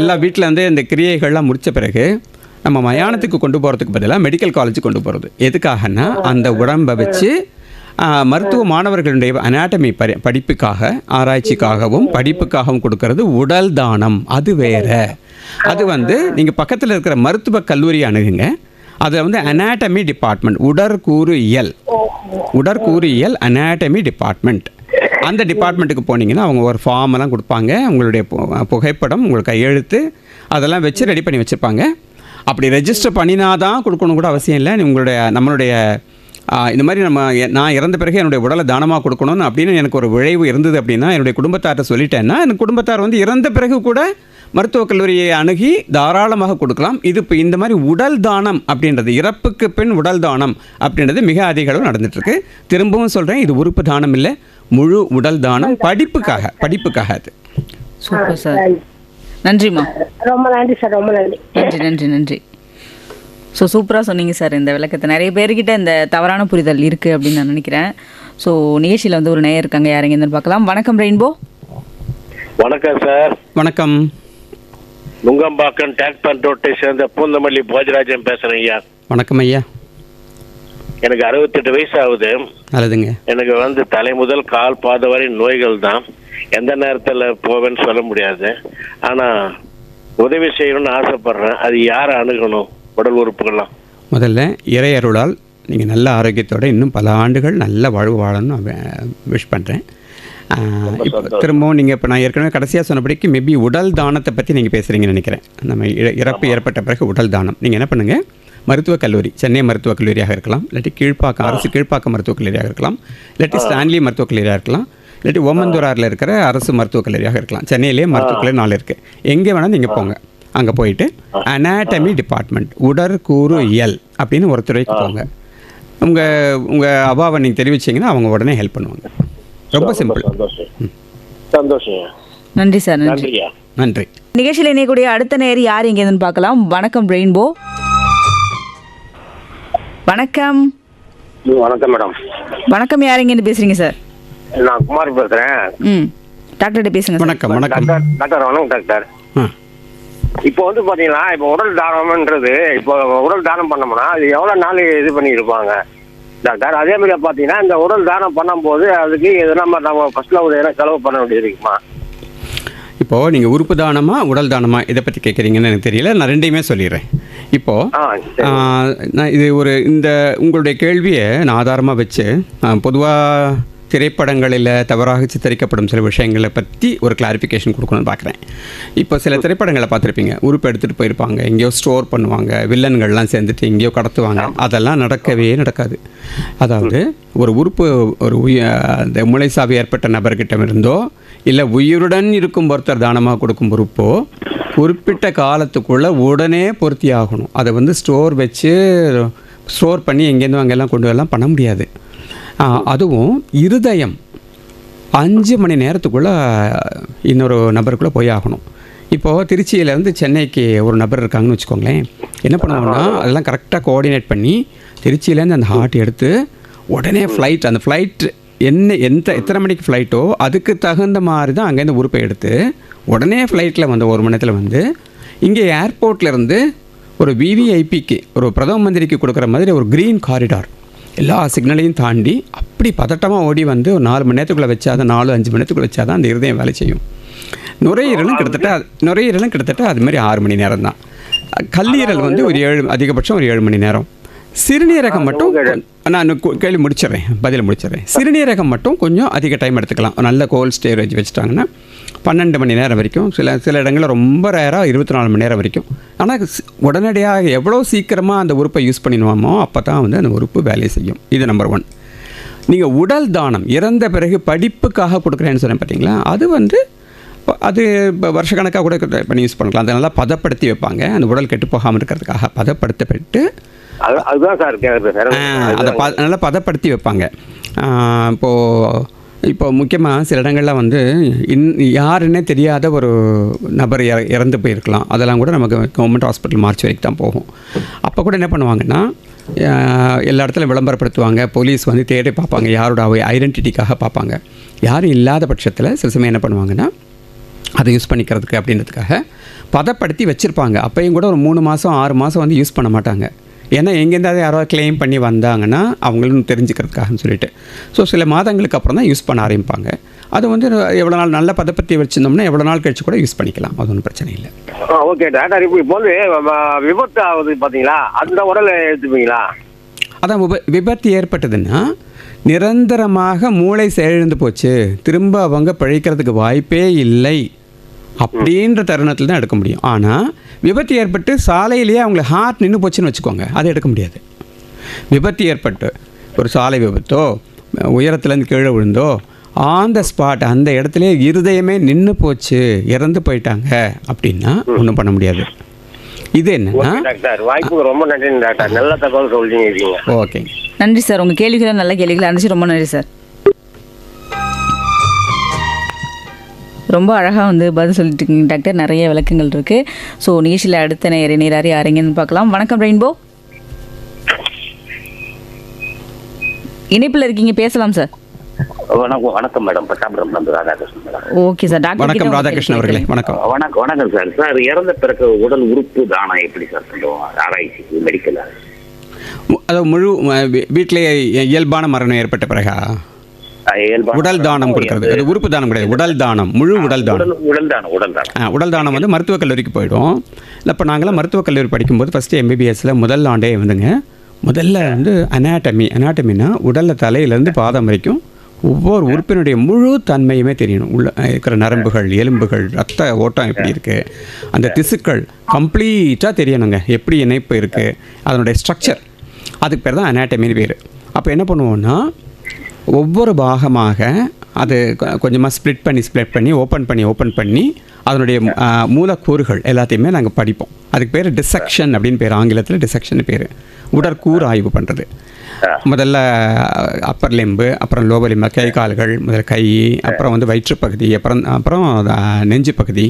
எல்லா வீட்டில் வந்து இந்த கிரியைகள்லாம் முடித்த பிறகு நம்ம மயானத்துக்கு கொண்டு போகிறதுக்கு பதிலாக மெடிக்கல் காலேஜுக்கு கொண்டு போகிறது எதுக்காகனா, அந்த உடம்பை வச்சு மருத்துவ மாணவர்களுடைய அனாட்டமி படிப்புக்காக, ஆராய்ச்சிக்காகவும் படிப்புக்காகவும் கொடுக்கறது உடல் தானம். அது வேற. அது வந்து நீங்கள் பக்கத்தில் இருக்கிற மருத்துவக் கல்லூரி அணுகுங்க. அதில் வந்து அனாட்டமி டிபார்ட்மெண்ட், உடற்கூறியல் அனாட்டமி டிபார்ட்மெண்ட். அந்த டிபார்ட்மெண்ட்டுக்கு போனீங்கன்னா அவங்க ஒரு ஃபார்மெல்லாம் கொடுப்பாங்க. உங்களுடைய புகைப்படம், உங்களுக்கு கையெழுத்து அதெல்லாம் வச்சு ரெடி பண்ணி வச்சுருப்பாங்க. அப்படி ரெஜிஸ்டர் பண்ணினா தான் கொடுக்கணும் கூட அவசியம் இல்லை. நம்மளுடைய இந்த மாதிரி நான் இறந்த பிறகு என்னுடைய உடலை தானமாக கொடுக்கணும்னு அப்படின்னு எனக்கு ஒரு விளைவு இருந்தது அப்படின்னா, என்னுடைய குடும்பத்தார்ட்ட சொல்லிட்டேன்னா, எனக்கு குடும்பத்தார் வந்து இறந்த பிறகு கூட மருத்துவக் கல்லூரியை அணுகி தாராளமாக கொடுக்கலாம். இது இப்போ இந்த மாதிரி உடல் தானம் அப்படின்றது, இறப்புக்கு பின் உடல் தானம் அப்படின்றது மிக அதிக அளவு நடந்துட்டுருக்கு. திரும்பவும் சொல்கிறேன், இது உறுப்பு தானம் இல்லை, முழு உடல் தானம். படிப்புக்காக அது. சூப்பர் சார், நன்றிம்மா. ரொம்ப நன்றி சார், ரொம்ப நன்றி. நன்றி. ஸோ சூப்பராக சொன்னீங்க சார் இந்த விளக்கத்தை. நிறைய பேர்கிட்ட இந்த தவறான புரிதல் இருக்குது அப்படின்னு நான் நினைக்கிறேன். ஸோ நிகழ்ச்சியில் வந்து ஒரு நேயர் இருக்காங்க, யாருங்கன்னு பார்க்கலாம். வணக்கம் ரெயின்போ. வணக்கம் சார். வணக்கம். நுங்கம்பாக்கம் டேக் பண்ரோட்டை சேர்ந்த பூந்தமல்லி போஜராஜன் பேசுறேன் ஐயா. வணக்கம் ஐயா. எனக்கு 68 வயசு ஆகுது. நல்லதுங்க. எனக்கு வந்து தலை முதல் கால் பாத வரை நோய்கள் தான். எந்த நேரத்தில் போவேன்னு சொல்ல முடியாது. ஆனால் உதவி செய்யணும்னு ஆசைப்படுறேன். அது யாரை அணுகணும்? உடல் உறுப்புகள்லாம் முதல்ல இறை அருளால் நீங்கள் நல்ல ஆரோக்கியத்தோடு இன்னும் பல ஆண்டுகள் நல்ல வாழ்வு வாழணும்னு விஷ் பண்ணுறேன். இப்போ திரும்பவும் நீங்கள் இப்போ நான் ஏற்கனவே கடைசியாக சொன்னபடிக்கு மேபி உடல் தானத்தை பற்றி நீங்கள் பேசுகிறீங்கன்னு நினைக்கிறேன். நம்ம இறப்பு ஏற்பட்ட பிறகு உடல் தானம் நீங்கள் என்ன பண்ணுங்கள், மருத்துவக் கல்லூரி, சென்னை மருத்துவக் கல்லூரியாக இருக்கலாம், இல்லாட்டி கீழ்ப்பாக்கம் அரசு கீழ்ப்பாக்கம் மருத்துவக் கல்லூரியாக இருக்கலாம், இல்லாட்டி ஸ்டான்லி மருத்துவக் கல்லூரியாக இருக்கலாம், இல்லாட்டி ஓமந்தூராரில் இருக்கிற அரசு மருத்துவக் கல்லூரியாக இருக்கலாம். சென்னையிலேயே மருத்துவக் கல்லூரி 4 இருக்குது. எங்கே வேணால் நீங்கள் போங்க. அங்கே போயிட்டு அனாட்டமி டிபார்ட்மெண்ட், உடற்கூறியல் அப்படின்னு ஒரு துறைக்கு போங்க. உங்கள் அபாவை நீங்கள் தெரிவிச்சிங்கன்னா அவங்க உடனே ஹெல்ப் பண்ணுவாங்க. ரொம்ப சிம்பிள். சந்தோஷம். நன்றி சார். நன்றி. நிகழ்ச்சியில் இணையக்கூடிய அடுத்த நேர் யார் எங்கேன்னு பார்க்கலாம். வணக்கம் ரெயின்போ. வணக்கம். வணக்கம் மேடம். வணக்கம், யார் எங்கேருந்து பேசுகிறீங்க சார்? நான் குமார் பேசுகிறேன். டாக்டர்கிட்ட பேசுங்க. வணக்கம். டாக்டர் வணக்கம் டாக்டர். இப்போ வந்து பாத்தீங்கன்னா, இப்போ உடல் தானம்ன்றது, இப்போ உடல் தானம் பண்ணோம்னா அது எவ்வளவு நாள் இது பண்ணி இருப்பாங்க டாக்டர்? அதே மாதிரி பாத்தீங்கன்னா இந்த உடல் தானம் பண்ணும்போது அதுக்கு எதனா நம்ம ஃபர்ஸ்ட்ல ஒரு செலவு பண்ண வேண்டியது இருக்குமா? இப்போது நீங்கள் உறுப்பு தானமா உடல் தானமா இதை பற்றி கேட்குறீங்கன்னு எனக்கு தெரியல. நான் ரெண்டையுமே சொல்லிடுறேன். இப்போது நான் இந்த உங்களுடைய கேள்வியை நான் ஆதாரமாக வச்சு பொதுவாக திரைப்படங்களில் தவறாக சித்தரிக்கப்படும் சில விஷயங்களை பற்றி ஒரு கிளாரிஃபிகேஷன் கொடுக்கணும்னு பார்க்குறேன். இப்போ சில திரைப்படங்களை பார்த்துருப்பீங்க, உறுப்பு எடுத்துகிட்டு போயிருப்பாங்க, எங்கேயோ ஸ்டோர் பண்ணுவாங்க, வில்லன்கள்லாம் சேர்ந்துட்டு எங்கேயோ கடத்துவாங்க. அதெல்லாம் நடக்கவே நடக்காது. அதாவது ஒரு உறுப்பு அந்த மூளைசாவு ஏற்பட்ட நபர்கிட்ட இருந்தோ இல்லை உயிருடன் இருக்கும் ஒருத்தர் தானமாக கொடுக்கும் உறுப்போ குறிப்பிட்ட காலத்துக்குள்ளே உடனே பொருத்தி ஆகணும். அதை வந்து ஸ்டோர் பண்ணி எங்கேருந்து அங்கெல்லாம் கொண்டு வரலாம் பண்ண முடியாது. அதுவும் இருதயம் 5 மணி நேரத்துக்குள்ளே இன்னொரு நபருக்குள்ளே போய் ஆகணும். இப்போது திருச்சியிலேருந்து சென்னைக்கு ஒரு நபர் இருக்காங்கன்னு வச்சுக்கோங்களேன். என்ன பண்ணுவாங்கன்னா அதெல்லாம் கரெக்டாக கோஆர்டினேட் பண்ணி திருச்சியிலேருந்து அந்த ஹார்ட் எடுத்து உடனே ஃப்ளைட், அந்த ஃப்ளைட் எத்தனை மணிக்கு ஃப்ளைட்டோ அதுக்கு தகுந்த மாதிரி தான் அங்கேருந்து உறுப்பை எடுத்து உடனே ஃப்ளைட்டில் வந்து 1 மணி நேரத்தில் வந்து இங்கே ஏர்போர்ட்லேருந்து ஒரு விவிஐபிக்கு, ஒரு பிரதம மந்திரிக்கு கொடுக்குற மாதிரி ஒரு க்ரீன் காரிடார் எல்லா சிக்னலையும் தாண்டி அப்படி பதட்டமாக ஓடி வந்து ஒரு 4 மணி நேரத்துக்குள்ளே வச்சாதான், 4-5 மணி நேரத்துக்குள்ளே வச்சாதான் அந்த இருதயம் வேலை செய்யும். நுரையீரலும் கிட்டத்தட்ட அது மாதிரி 6 மணி நேரம் தான். கல்லீரல் வந்து அதிகபட்சம் ஒரு 7 மணி நேரம். சிறுநீரகம் மட்டும் நான் பதில் முடிச்சிடுறேன். சிறுநீரகம் மட்டும் கொஞ்சம் அதிக டைம் எடுத்துக்கலாம். நல்ல கோல்ட் ஸ்டோரேஜ் வச்சுட்டாங்கன்னா 12 மணி நேரம் வரைக்கும், சில இடங்களில் ரொம்ப ரேராக 24 மணி நேரம் வரைக்கும். ஆனால் உடனடியாக எவ்வளோ சீக்கிரமாக அந்த உறுப்பை யூஸ் பண்ணிடுவோமோ அப்போ தான் வந்து அந்த உறுப்பு வேலை செய்யும். இது நம்பர் 1. நீங்கள் உடல் தானம் இறந்த பிறகு படிப்புக்காக கொடுக்குறேன்னு சொன்னேன் பார்த்தீங்களா, அது இப்போ வருஷக்கணக்காக கூட பண்ணி யூஸ் பண்ணலாம். அதை நல்லா பதப்படுத்தி வைப்பாங்க. அந்த உடல் கெட்டு போகாமல் இருக்கிறதுக்காக பதப்படுத்தப்பட்டு அதுதான் சார் கேட்குறது. அதை நல்லா பதப்படுத்தி வைப்பாங்க. இப்போ முக்கியமாக சில இடங்களில் வந்து யாருன்னே தெரியாத ஒரு நபர் இறந்து போயிருக்கலாம். அதெல்லாம் கூட நமக்கு கவர்மெண்ட் ஹாஸ்பிட்டல் மார்ச் வரைக்கும் தான் போகும். அப்போ கூட என்ன பண்ணுவாங்கன்னா, எல்லா இடத்துலையும் விளம்பரப்படுத்துவாங்க. போலீஸ் வந்து தேடி பார்ப்பாங்க, யாரோட ஐடென்டிட்டிக்காக பார்ப்பாங்க. யாரும் இல்லாத பட்சத்தில் சில சமயம் என்ன பண்ணுவாங்கன்னா, அதை யூஸ் பண்ணிக்கிறதுக்கு அப்படின்றதுக்காக பதப்படுத்தி வச்சுருப்பாங்க. அப்பையும் கூட ஒரு 3 மாதம் 6 மாதம் வந்து யூஸ் பண்ண மாட்டாங்க. ஏன்னா எங்கேருந்தாவது யாராவது கிளைம் பண்ணி வந்தாங்கன்னா அவங்களும் தெரிஞ்சுக்கிறதுக்காகன்னு சொல்லிட்டு, ஸோ சில மாதங்களுக்கு அப்புறம் தான் யூஸ் பண்ண ஆரம்பிப்பாங்க. அது வந்து எவ்வளோ நாள் நல்ல பதப்படுத்தி வச்சுருந்தோம்னா எவ்வளோ நாள் கழிச்சு கூட யூஸ் பண்ணிக்கலாம். அது ஒன்றும் பிரச்சனை இல்லை. Okay doctor. இப்போ வந்து விபத்து ஆகுது பார்த்தீங்களா, அந்த உடலை எடுத்துப்பீங்களா? அதான் விபத்து ஏற்பட்டதுன்னா நிரந்தரமாக மூளை செயலிழந்து போச்சு, திரும்ப அவங்க பிழைக்கிறதுக்கு வாய்ப்பே இல்லை அப்படின்ற தருணத்தில் தான் எடுக்க முடியும். ஆனால் விபத்து ஏற்பட்டு சாலையிலேயே அவங்களுக்கு ஹார்ட் நின்று போச்சுன்னு வச்சுக்கோங்க, அதை எடுக்க முடியாது. விபத்து ஏற்பட்டு ஒரு சாலை விபத்தோ உயரத்துலேருந்து கீழே விழுந்தோ ஆன் த ஸ்பாட் அந்த இடத்துல இருதயமே நின்று போச்சு, இறந்து போயிட்டாங்க அப்படின்னா ஒன்றும் பண்ண முடியாது. இது என்னன்னா டாக்டர் வாய்ப்புக்கு ரொம்ப நன்றி டாக்டர், நல்ல தகவல் சொல்லிங்க. ஓகே, நன்றி சார். உங்கள் கேள்விகளை நல்ல கேள்விகளை அனுப்பிச்சு ரொம்ப நன்றி சார். ரொம்ப அழகாக வந்து பதில் சொல்லிட்டு இருக்கீங்க டாக்டர். நிறைய விளக்கங்கள் இருக்குது. ஸோ நிகழ்ச்சியில் அடுத்த நேராரி யாரைங்கன்னு பார்க்கலாம். வணக்கம் ரெயின்போ, இணைப்பில் இருக்கீங்க, பேசலாம் சார். வணக்கம் madam, Pattapuram Radhakrishnan madam. Okay sir. Doctor வணக்கம் ராதாகிருஷ்ணன் அவர்களே. வணக்கம். வணக்கம் சார். சார் இறந்த பிறகு உடல் உறுப்பு தானம் எப்படி சார் பண்ணுவோம் ஆராய்ச்சிக்கு மெடிக்கல்? அது முழு வீட்டிலேயே இயல்பான மரணம் ஏற்பட்ட பிறகா உடல் தானம் கொடுக்கறது. அது உறுப்பு தானம் கிடையாது, உடல் தானம், முழு உடல் தானம். உடல் தானம் வந்து மருத்துவக் கல்லூரிக்கு போயிடும். இப்போ நாங்களாம் மருத்துவக் கல்லூரி படிக்கும்போது ஃபஸ்ட்டு MBBSல முதல் ஆண்டே வந்துங்க, முதல்ல வந்து அனாட்டமினா உடலில் தலையிலேருந்து பாதம் வரைக்கும் ஒவ்வொரு உறுப்பினுடைய முழு தன்மையுமே தெரியணும். உள்ள இருக்கிற நரம்புகள், எலும்புகள், ரத்த ஓட்டம் எப்படி இருக்குது, அந்த திசுக்கள் கம்ப்ளீட்டாக தெரியணுங்க, எப்படி இணைப்பு இருக்குது, அதனுடைய ஸ்ட்ரக்சர். அதுக்கு பேர் தான் அனாட்டமின்னு பேர். அப்போ என்ன பண்ணுவோன்னா, ஒவ்வொரு பாகமாக அது கொஞ்சமாக ஸ்ப்ளிட் பண்ணி ஓப்பன் பண்ணி அதனுடைய மூலக்கூறுகள் எல்லாத்தையுமே நாங்கள் படிப்போம். அதுக்கு பேர் டிசெக்ஷன் அப்படின்னு பேர், ஆங்கிலத்தில் டிசெக்ஷன் பேர். உடற்கூறு ஆய்வு பண்ணுறது. முதல்ல அப்பர் லிம்பு, அப்புறம் லோவர் லிம்பு, கை கால்கள், முதல்ல கை, அப்புறம் வந்து வயிற்றுப்பகுதி, அப்புறம் நெஞ்சு பகுதி,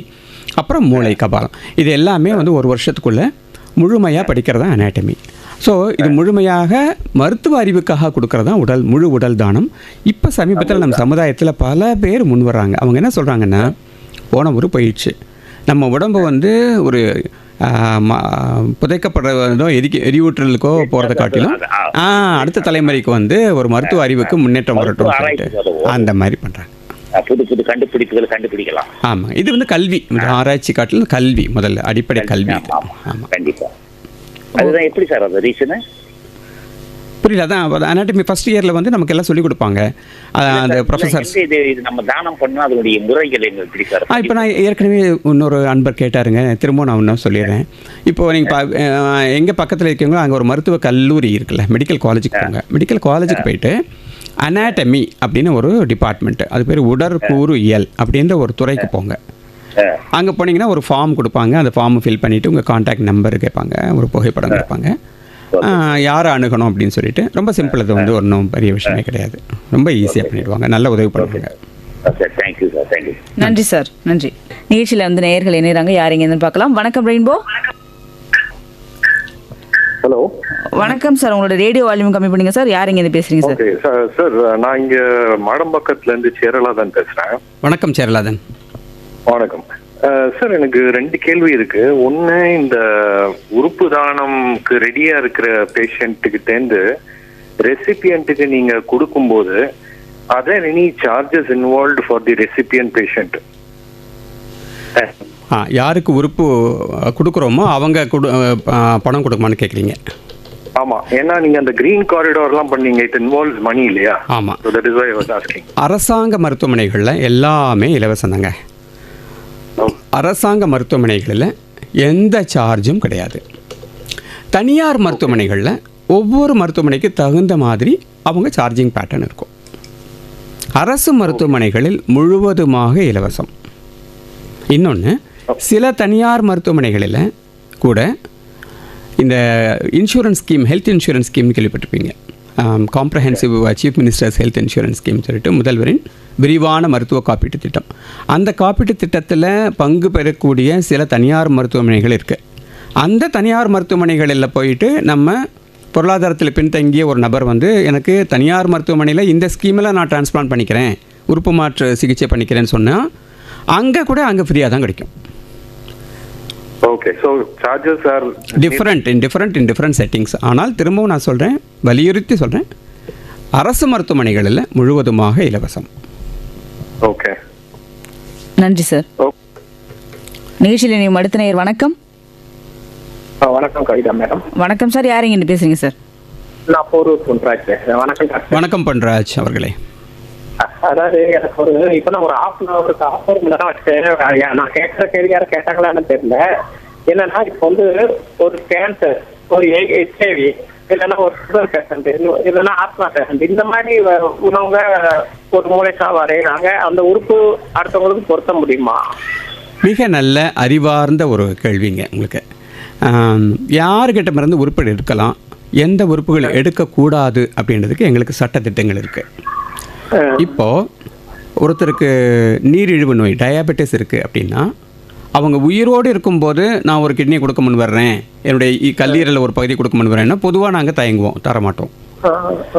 அப்புறம் மூளை, கபாலம். இது எல்லாமே வந்து ஒரு வருஷத்துக்குள்ளே முழுமையாக படிக்கிறது தான் அனாட்டமி. ஸோ இது முழுமையாக மருத்துவ அறிவுக்காக கொடுக்கறது தான் முழு உடல் தானம். இப்போ சமீபத்தில் நம்ம சமுதாயத்தில் பல பேர் முன் வர்றாங்க. அவங்க என்ன சொல்கிறாங்கன்னா, போன ஊர் போயிடுச்சு, நம்ம உடம்பு வந்து ஒரு புதைக்கப்படுறதோ எரிவூற்றலுக்கோ போகிறத காட்டிலும் அடுத்த தலைமுறைக்கு வந்து ஒரு மருத்துவ அறிவுக்கு முன்னேற்றம் வரட்டும் சொல்லிட்டு அந்த மாதிரி பண்ணுறாங்க. புது கண்டுபிடிப்புகளை கண்டுபிடிக்கலாம். ஆமாம், இது வந்து கல்வி, ஆராய்ச்சி காட்டிலும் கல்வி, முதல்ல அடிப்படை கல்வி. ஆமாம், கண்டிப்பாக. அதுதான் எப்படி சார் அது ரீசனு புரியல. அதான் அனாட்டமி ஃபர்ஸ்ட் இயரில் வந்து நமக்கு எல்லாம் சொல்லிக் கொடுப்பாங்க அந்த ப்ரொஃபஸர்ஸ். இது நம்ம தானம் பண்ணால் அதனுடைய முறைகள் எப்படி சார்? இப்போ நான் ஏற்கனவே இன்னொரு அன்பர் கேட்டாருங்க, திரும்ப நான் இன்னும் சொல்லிடுறேன். இப்போது நீங்கள் எங்கள் பக்கத்தில் இருக்கீங்களோ அங்கே ஒரு மருத்துவ கல்லூரி இருக்குல்ல, மெடிக்கல் காலேஜுக்கு போங்க. மெடிக்கல் காலேஜுக்கு போயிட்டு அனாட்டமி அப்படின்னு ஒரு டிபார்ட்மெண்ட்டு, அது பேர் உடற்கூறு இயல் அப்படின்ற ஒரு துறைக்கு போங்க. அங்கே போனீங்கன்னா ஒரு ஃபார்ம் கொடுப்பாங்க. அந்த ஃபார்மை ஃபில் பண்ணிவிட்டு உங்கள் கான்டாக்ட் நம்பர் கேட்பாங்க, ஒரு புகைப்படம் கேட்பாங்க, யாரை அணுகணும் அப்படின்னு சொல்லிட்டு. ரொம்ப சிம்பிள், அது வந்து ஒன்றும் பெரிய விஷயமே கிடையாது, ரொம்ப ஈஸியாக பண்ணிடுவாங்க, நல்ல உதவி பண்ணுவாங்க. நன்றி சார், நன்றி. நிகழ்ச்சியில் வந்து நேயர்கள் இணைகிறாங்க, யாருங்கன்னு பார்க்கலாம். வணக்கம் ரெயின்போ. ஹலோ, வணக்கம் சார். உங்களோட ரேடியோ வால்யூம் கம்மி பண்ணுங்க சார். யாருங்க பேசுறீங்க சார்? ஓகே சார், நான் இங்கே மாடம்பாக்கத்துலேருந்து சேரலாதன் பேசுகிறேன். வணக்கம் சேரலாதன். வணக்கம் சார். எனக்கு 2 கேள்வி இருக்கு. ஒன்று, இந்த உறுப்பு தானம்க்கு ரெடியாக இருக்கிற பேஷண்ட்டுக்கிட்டேருந்து ரெசிபியண்ட்டுக்கு நீங்கள் கொடுக்கும்போது other any charges involved for the recipient patient? யாருக்கு உறுப்பு கொடுக்குறோமோ அவங்க பணம் கொடுக்குமான்னு கேட்குறீங்க? ஆமாம், ஏன்னா நீங்கள் அந்த கிரீன் காரிடார்லாம் பண்ணீங்க, இட் இன்வால்வ்ஸ் மணி இல்லையா? ஆமாம், so that is why I was asking. அரசாங்க மருத்துவமனைகளில் எல்லாமே இலவசம் தாங்க. அரசாங்க மருத்துவமனைகளில் எந்த சார்ஜும் கிடையாது. தனியார் மருத்துவமனைகளில் ஒவ்வொரு மருத்துவமனைக்கு தகுந்த மாதிரி அவங்க சார்ஜிங் பேட்டர்ன் இருக்கும். அரசு மருத்துவமனைகளில் முழுவதுமாக இலவசம். இன்னொன்று, சில தனியார் மருத்துவமனைகளில் கூட இந்த இன்சூரன்ஸ் ஸ்கீம், ஹெல்த் இன்சூரன்ஸ் ஸ்கீம்னு கேள்விப்பட்டிருப்பீங்க. Comprehensive chief ministers health insurance scheme சொல்லிட்டு முதல்வரின் விரிவான மருத்துவ காப்பீட்டு திட்டம். அந்த காப்பீட்டு திட்டத்தில் பங்கு பெறக்கூடிய சில தனியார் மருத்துவமனைகள் இருக்குது. அந்த தனியார் மருத்துவமனைகளில் போயிட்டு நம்ம பொருளாதாரத்தில் பின்தங்கிய ஒரு நபர் வந்து எனக்கு தனியார் மருத்துவமனையில் இந்த ஸ்கீமில் நான் டிரான்ஸ்பிளான்ட் பண்ணிக்கிறேன், உறுப்பு மாற்று சிகிச்சை பண்ணிக்கிறேன்னு சொன்னால் அங்கே கூட அங்கே ஃப்ரீயாக தான் கிடைக்கும். Okay, so charges are different settings. ஆனால் திரும்பவும் நான் சொல்கிறேன், வலியுறுத்தி சொல்கிறேன், அரசு மருத்துவமனைகளில் முழுவதுமாக இலவசம். ஓகே, நன்றி சார். நிகழ்ச்சியில் நீங்கள் அடுத்த நேயர். வணக்கம். வணக்கம் கவிதா மேடம். வணக்கம் சார், யார் இங்கே பேசுகிறீங்க சார்? நான் போரூர் பொன்ராஜ் பேசுறேன். வணக்கம் டாக்டர். வணக்கம் பொன்ராஜ் அவர்களே. அதாவது எனக்கு இப்போ நான் ஒரு ஹாஃப் தான் வச்சேன். நான் கேட்குற கேள்வி யாரும் கேட்டாங்களான்னு தெரியல. என்னன்னா இப்போ வந்து ஒரு கேன்சர், ஒரு HIV, இல்லைன்னா ஒரு சுகர் பேஷண்ட், இல்லைன்னா ஆஸ்மா பேஷண்ட், இந்த மாதிரி உணவுங்க ஒரு மூளைக்கா வரைகிறாங்க. அந்த உறுப்பு அடுத்தவங்களுக்கு பொருத்த முடியுமா? மிக நல்ல அறிவார்ந்த ஒரு கேள்விங்க உங்களுக்கு. யாருக்கிட்ட மருந்து உறுப்புகள் எடுக்கலாம், எந்த உறுப்புகள் எடுக்கக்கூடாது அப்படின்றதுக்கு எங்களுக்கு சட்டத்திட்டங்கள் இருக்குது. இப்போது ஒருத்தருக்கு நீரிழிவு நோய், டயாபெட்டிஸ் இருக்குது அப்படின்னா, அவங்க உயிரோடு இருக்கும்போது நான் ஒரு கிட்னி கொடுக்க முன் வர்றேன், என்னுடைய கல்லீரலில் ஒரு பகுதி கொடுக்க முன் வர்றேன்னா பொதுவாக நாங்கள் தயங்குவோம், தரமாட்டோம்.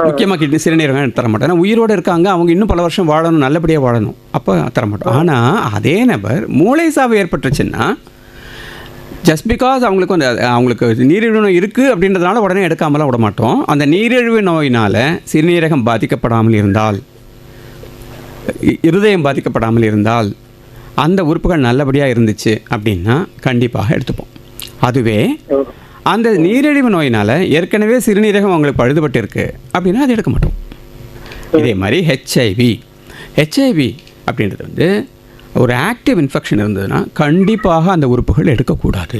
முக்கியமாக கிட்னி, சிறுநீரகம் தரமாட்டோம். ஏன்னா உயிரோடு இருக்காங்க, அவங்க இன்னும் பல வருஷம் வாழணும், நல்லபடியாக வாழணும், அப்போ தரமாட்டோம். ஆனால் அதே நபர் மூளை சாவு ஏற்பட்டுச்சுன்னா, ஜஸ்ட் பிகாஸ் அவங்களுக்கு வந்து அவங்களுக்கு நீரிழிவு நோய் இருக்குது அப்படின்றதுனால உடனே எடுக்காமலாம் விட மாட்டோம். அந்த நீரிழிவு நோயினால் சிறுநீரகம் பாதிக்கப்படாமல் இருந்தால், இருதயம் பாதிக்கப்படாமல் இருந்தால், அந்த உறுப்புகள் நல்லபடியாக இருந்துச்சு அப்படின்னா கண்டிப்பாக எடுத்துப்போம். அதுவே அந்த நீரிழிவு நோயினால் ஏற்கனவே சிறுநீரகம் அவங்களுக்கு பழுதுபட்டு இருக்குது அப்படின்னா அது எடுக்க மாட்டோம். இதே மாதிரி ஹெச்ஐவி அப்படின்றது வந்து ஒரு ஆக்டிவ் இன்ஃபெக்ஷன் இருந்ததுன்னா கண்டிப்பாக அந்த உறுப்புகள் எடுக்கக்கூடாது.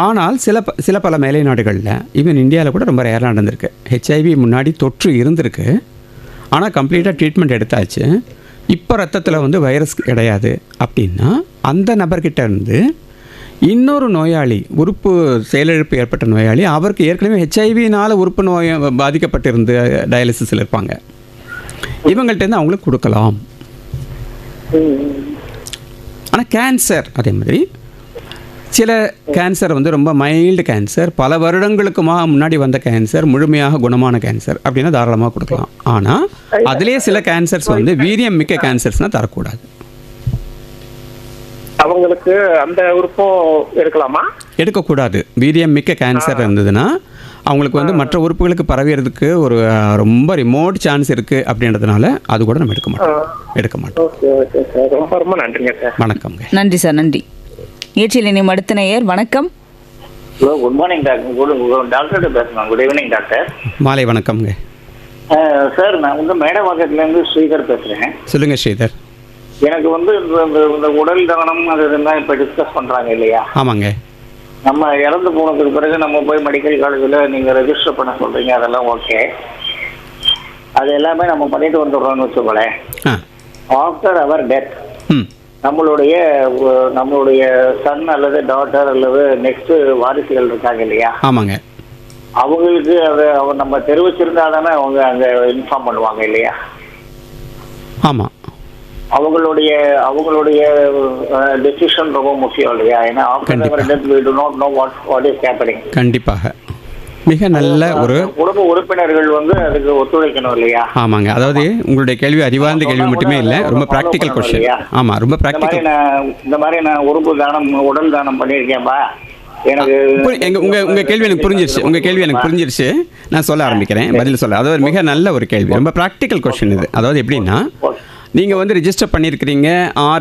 ஆனால் சில பல மேலை நாடுகளில், ஈவன் இந்தியாவில் கூட ரொம்ப ரேராக நடந்திருக்கு. ஹெச்ஐவி முன்னாடி தொற்று இருந்திருக்கு, ஆனால் கம்ப்ளீட்டாக ட்ரீட்மெண்ட் எடுத்தாச்சு, இப்போ ரத்தத்தில் வந்து வைரஸ் கிடையாது அப்படின்னா அந்த நபர்கிட்ட இருந்து இன்னொரு நோயாளி, உறுப்பு செயலிழப்பு ஏற்பட்ட நோயாளி, அவருக்கு ஏற்கனவே ஹெச்ஐவினால் உறுப்பு நோய் பாதிக்கப்பட்டிருந்து டயாலிசிஸில் இருப்பாங்க, இவங்கள்ட்டேருந்து அவங்களுக்கு கொடுக்கலாம். ஆனால் கேன்சர் அதே மாதிரி சில கேன்சர் வந்து ரொம்ப மைல்டு கேன்சர், பல வருடங்களுக்குமா முன்னாடி வந்த கேன்சர், முழுமையாக குணமான கேன்சர் அப்படின்னா தாராளமாக கொடுக்கலாம். ஆனால் அதுலேயே சில கேன்சர்ஸ் வந்து வீரியம் மிக்க கேன்சர்ஸ்னால் தரக்கூடாது. அவங்களுக்கு அந்த உறுப்பும் எடுக்கலாமா? எடுக்கக்கூடாது. வீரியம் மிக்க கேன்சர் இருந்ததுன்னா அவங்களுக்கு வந்து மற்ற உறுப்புகளுக்கு பரவிறதுக்கு ஒரு ரொம்ப ரிமோட் சான்ஸ் இருக்குது அப்படின்றதுனால அது கூட நம்ம எடுக்க மாட்டோம். ரொம்ப நன்றிங்க சார். வணக்கம்ங்க. நன்றி சார், நன்றி. நிகழ்ச்சியில் இனி அடுத்த நேயர். வணக்கம். Hello, good morning doctor. டாக்டர்கிட்ட பேசுகிறேன். Good evening doctor. மாலை வணக்கம்ங்க சார். நான் வந்து மேடவாக்கத்துலேருந்து ஸ்ரீதர் பேசுகிறேன். சொல்லுங்கள் ஸ்ரீதர். எனக்கு வந்து இந்த உடல் தானம் அது இதெல்லாம் இப்போ டிஸ்கஸ் பண்ணுறாங்க இல்லையா? ஆமாங்க. நம்ம இறந்து போனதுக்கு பிறகு நம்ம போய் மெடிக்கல் காலேஜில் நீங்கள் ரெஜிஸ்டர் பண்ண சொல்கிறீங்க, அதெல்லாம் ஓகே. அது எல்லாமே நம்ம பண்ணிட்டு வந்துடுறோம்னு வச்சுக்கோங்களேன். ஆஃப்டர் அவர் டெத் நம்மளுடைய சன் அல்லது டாட்டர் அல்லது நெக்ஸ்ட் வாரிசுகள் இருக்காங்க இல்லையா? ஆமாங்க. அவங்களுக்கு அதை நம்ம தெரிவிச்சிருந்தா தானே அவங்க அங்கே இன்ஃபார்ம் பண்ணுவாங்க இல்லையா? ஆமாம். அவங்களுடைய டெசிஷன் ரொம்ப முக்கியம் இல்லையா? ஏன்னா after death we do not know what is happening. கண்டிப்பாக மிக நல்ல ஒரு குடும்ப உறுப்பினர்கள் வந்து அதுக்கு ஒத்துழைக்கணும் இல்லையா? ஆமாங்க. அதாவது உங்களுடைய கேள்வி அறிவார்ந்த கேள்வி மட்டுமே இல்லை, ரொம்ப ப்ராக்டிக்கல் கொஸ்டின். ஆமாம், ரொம்ப ப்ராக்டிக்கல். இந்த மாதிரி நான் உறுப்பு தானம், உடல் தானம் பண்ணியிருக்கேன்பா. உங்கள் கேள்வி எனக்கு புரிஞ்சிருச்சு. நான் சொல்ல ஆரம்பிக்கிறேன், பதில் சொல்ல. அதாவது மிக நல்ல ஒரு கேள்வி, ரொம்ப ப்ராக்டிக்கல் கொஸ்டின் இது. அதாவது எப்படின்னா, நீங்கள் வந்து ரிஜிஸ்டர் பண்ணியிருக்கிறீங்க,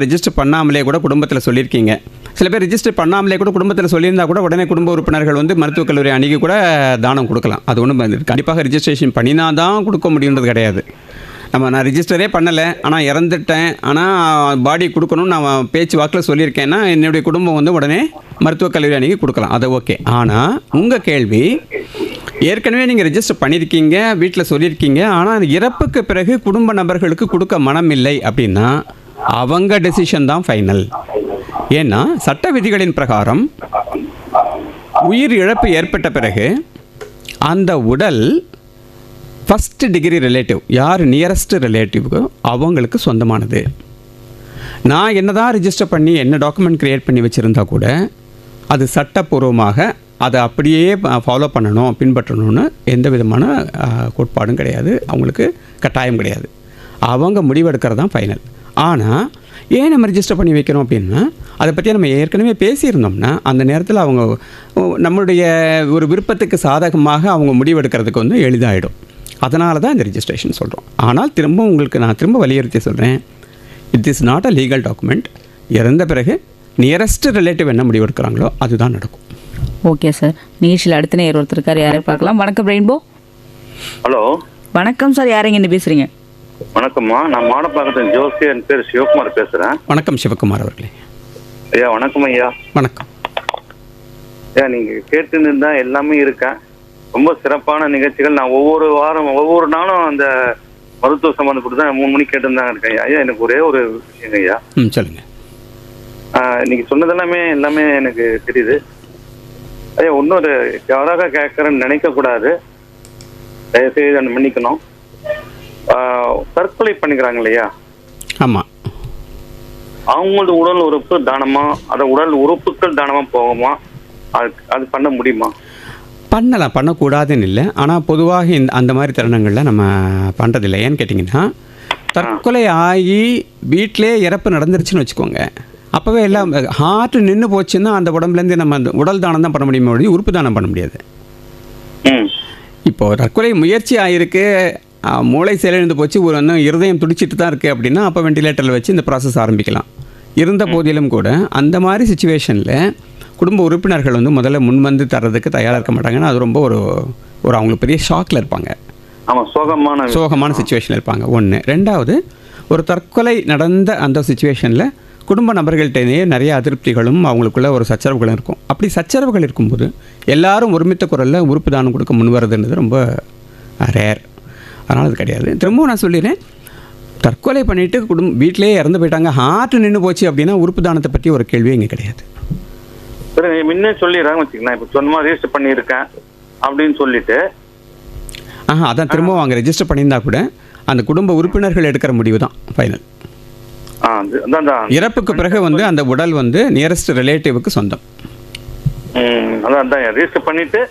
ரிஜிஸ்டர் பண்ணாமலே கூட குடும்பத்தில் சொல்லியிருக்கீங்க. சில பேர் ரிஜிஸ்டர் பண்ணாமலே கூட குடும்பத்தில் சொல்லியிருந்தா கூட உடனே குடும்ப உறுப்பினர்கள் வந்து மருத்துவக் கல்லூரி அணுகி கூட தானம் கொடுக்கலாம். அது ஒன்றும் கண்டிப்பாக ரிஜிஸ்ட்ரேஷன் பண்ணினா தான் கொடுக்க முடியுன்றது கிடையாது. நான் ரிஜிஸ்டரே பண்ணலை, ஆனால் இறந்துட்டேன், ஆனால் பாடி கொடுக்கணும்னு நான் பேச்சு வாக்கில் சொல்லியிருக்கேன்னா என்னுடைய குடும்பம் வந்து உடனே மருத்துவக் கல்லூரி அணுகி கொடுக்கலாம். அது ஓகே. ஆனால் உங்கள் கேள்வி, ஏற்கனவே நீங்கள் ரெஜிஸ்டர் பண்ணியிருக்கீங்க, வீட்டில் சொல்லியிருக்கீங்க, ஆனால் இறப்புக்கு பிறகு குடும்ப நபர்களுக்கு கொடுக்க மனம் இல்லை அப்படின்னா அவங்க டெசிஷன் தான் ஃபைனல். ஏன்னா சட்ட விதிகளின் பிரகாரம் உயிர் இழப்பு ஏற்பட்ட பிறகு அந்த உடல் ஃபஸ்ட் டிகிரி ரிலேட்டிவ், யார் நியரஸ்ட் ரிலேட்டிவோ அவங்களுக்கு சொந்தமானது. நான் என்னதான் ரிஜிஸ்டர் பண்ணி என்ன டாக்குமெண்ட் க்ரியேட் பண்ணி வச்சுருந்தா கூட அது சட்டப்பூர்வமாக அதை அப்படியே ஃபாலோ பண்ணணும், பின்பற்றணும்னு எந்த விதமான கோட்பாடும் கிடையாது, அவங்களுக்கு கட்டாயம் கிடையாது. அவங்க முடிவெடுக்கிறது தான் ஃபைனல். ஆனால் ஏன் நம்ம ரிஜிஸ்டர் பண்ணி வைக்கிறோம் அப்படின்னா, அதை பற்றி நம்ம ஏற்கனவே பேசியிருந்தோம்னா அந்த நேரத்தில் அவங்க நம்மளுடைய ஒரு விருப்பத்துக்கு சாதகமாக அவங்க முடிவெடுக்கிறதுக்கு வந்து எளிதாகிடும். அதனால தான் இந்த ரிஜிஸ்ட்ரேஷன் சொல்கிறோம். ஆனால் நான் திரும்ப வலியுறுத்தி சொல்கிறேன், it is not a legal document. இறந்த பிறகு நியரஸ்ட் ரிலேட்டிவ் என்ன முடிவெடுக்கிறாங்களோ அதுதான் நடக்கும். Okay sir. நிகழ்ச்சியில் அடுத்த நேர் ஒருத்தர் இருக்கார், யாரையும் பார்க்கலாம். வணக்கம் ரெயின்போ. ஹலோ, வணக்கம் சார். யாரைங்க என்ன பேசுகிறீங்க? வணக்கம்மா. நான் மாடப்பாக்கத்தில் ஜோசி, என் பேர் சிவகுமார் பேசுகிறேன். வணக்கம் சிவகுமார் அவர்களே. ஐயா வணக்கம். ஐயா வணக்கம். ஐயா நீங்கள் கேட்டுன்னு தான் எல்லாமே இருக்கேன். ரொம்ப சிறப்பான நிகழ்ச்சிகள். நான் ஒவ்வொரு நாளும் அந்த மருத்துவ சம்மந்தப்பட்டு தான் 3 மணிக்கு கேட்டுருந்தாங்க இருக்கேன். ஐயா எனக்கு ஒரே ஒரு விஷயங்க ஐயா. சொல்லுங்க. இன்னைக்கு சொன்னதெல்லாமே எல்லாமே எனக்கு தெரியுது. ஐயா இன்னொரு யாராக கேட்கறேன்னு நினைக்கக்கூடாது, தயவுசெய்து அதை மன்னிக்கணும். தற்கொலை பண்ணிக்கிறாங்க இல்லையா? ஆமாம். அவங்களோட உடல் உறுப்பு தானமா, அதை உடல் உறுப்புகள் தானமா போகுமா? அது பண்ண முடியுமா? பண்ணலாம், பண்ணக்கூடாதுன்னு இல்லை. ஆனால் பொதுவாக அந்த மாதிரி தருணங்களில் நம்ம பண்ணுறதில்லை. ஏன்னு கேட்டிங்கன்னா, தற்கொலை ஆகி வீட்டிலே இறப்பு நடந்துருச்சுன்னு வச்சுக்கோங்க, அப்போவே எல்லாம் ஹார்ட் நின்று போச்சுன்னா அந்த உடம்புலேருந்து நம்ம அந்த உடல் தானம் தான் பண்ண முடியுமே ஒழிய உறுப்பு தானம் பண்ண முடியாது. இப்போது தற்கொலை முயற்சி ஆகிருக்கு, மூளை செயலிழந்து போச்சு, ஒரு இன்னும் இருதயம் துடிச்சிட்டு தான் இருக்குது அப்படின்னா அப்போ வெண்டிலேட்டரில் வச்சு இந்த ப்ராசஸ் ஆரம்பிக்கலாம். இருந்த போதிலும் கூட அந்த மாதிரி சுச்சுவேஷனில் குடும்ப உறுப்பினர்கள் வந்து முதல்ல முன்வந்து தர்றதுக்கு தயாராக இருக்க மாட்டாங்கன்னா அது ரொம்ப ஒரு அவங்களுக்கு பெரிய ஷாக்கில் இருப்பாங்க. ஆமாம், சோகமான சுச்சுவேஷனில் இருப்பாங்க. ஒன்று. ரெண்டாவது, ஒரு தற்கொலை நடந்த அந்த சுச்சுவேஷனில் குடும்ப நபர்கள்ட்டே நிறைய அதிருப்திகளும் அவங்களுக்குள்ள ஒரு சச்சரவுகளும் இருக்கும். அப்படி சச்சரவுகள் இருக்கும்போது எல்லாரும் ஒருமித்த குரலில் உறுப்பு தானம் கொடுக்க முன்வரதுன்றது ரொம்ப ரேர். அதனால் அது கிடையாது. திரும்பவும் நான் சொல்லிடுறேன், தற்கொலை பண்ணிவிட்டு வீட்டிலே இறந்து போயிட்டாங்க, ஹார்ட் நின்று போச்சு அப்படின்னா உறுப்பு தானத்தை பற்றி ஒரு கேள்வியே இங்கே கிடையாது. சரி, முன்னே சொல்லிடுறாங்க வச்சுக்கலாம். இப்போ சொன்னமா ரெஜிஸ்டர் பண்ணியிருக்கேன் அப்படின்னு சொல்லிட்டு அதான் திரும்பவும் அவங்க ரெஜிஸ்டர் பண்ணியிருந்தா கூட அந்த குடும்ப உறுப்பினர்கள் எடுக்கிற முடிவு தான் ஃபைனல். இறப்புக்கு பிறகு வந்து அந்த உடல் வந்து நியரஸ்ட் ரிலேட்டிவுக்கு சொந்தம். அதான் ரெஜிஸ்டர் பண்ணிட்டு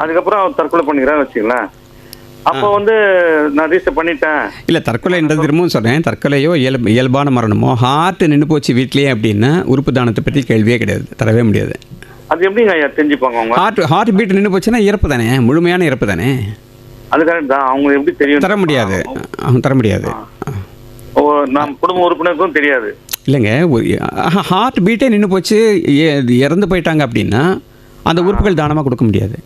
அதுக்கப்புறம் தற்கொலை பண்ணிக்கிறேன் வச்சுக்கலாம். அப்போ வந்து நான் ரெஜிஸ்டர் பண்ணிட்டேன். இல்லை, தற்கொலைன்றது திரும்பவும் சொல்கிறேன், தற்கொலையோ இயல்பான மரணமோ ஹார்ட் நின்று போச்சு வீட்லேயே அப்படின்னா உறுப்பு தானத்தை பற்றி கேள்வியே கிடையாது, தரவே முடியாது. அது எப்படிங்க ஐயா தெரிஞ்சுப்பாங்க அவங்க? ஹார்ட் பீட் நின்று போச்சுன்னா இறப்பு தானே, முழுமையான இறப்பு தானே. அது கரெக்ட் தான். அவங்க எப்படி தெரியும்? தர முடியாது, தர முடியாது. நம்ம குடும்ப உறுப்பினருக்கும் தெரியாது. இல்லைங்க, ஹார்ட் பீட்டே நின்று போச்சு, இறந்து போயிட்டாங்க அப்படின்னா அந்த உறுப்புகள் தானமாக கொடுக்க முடியாது.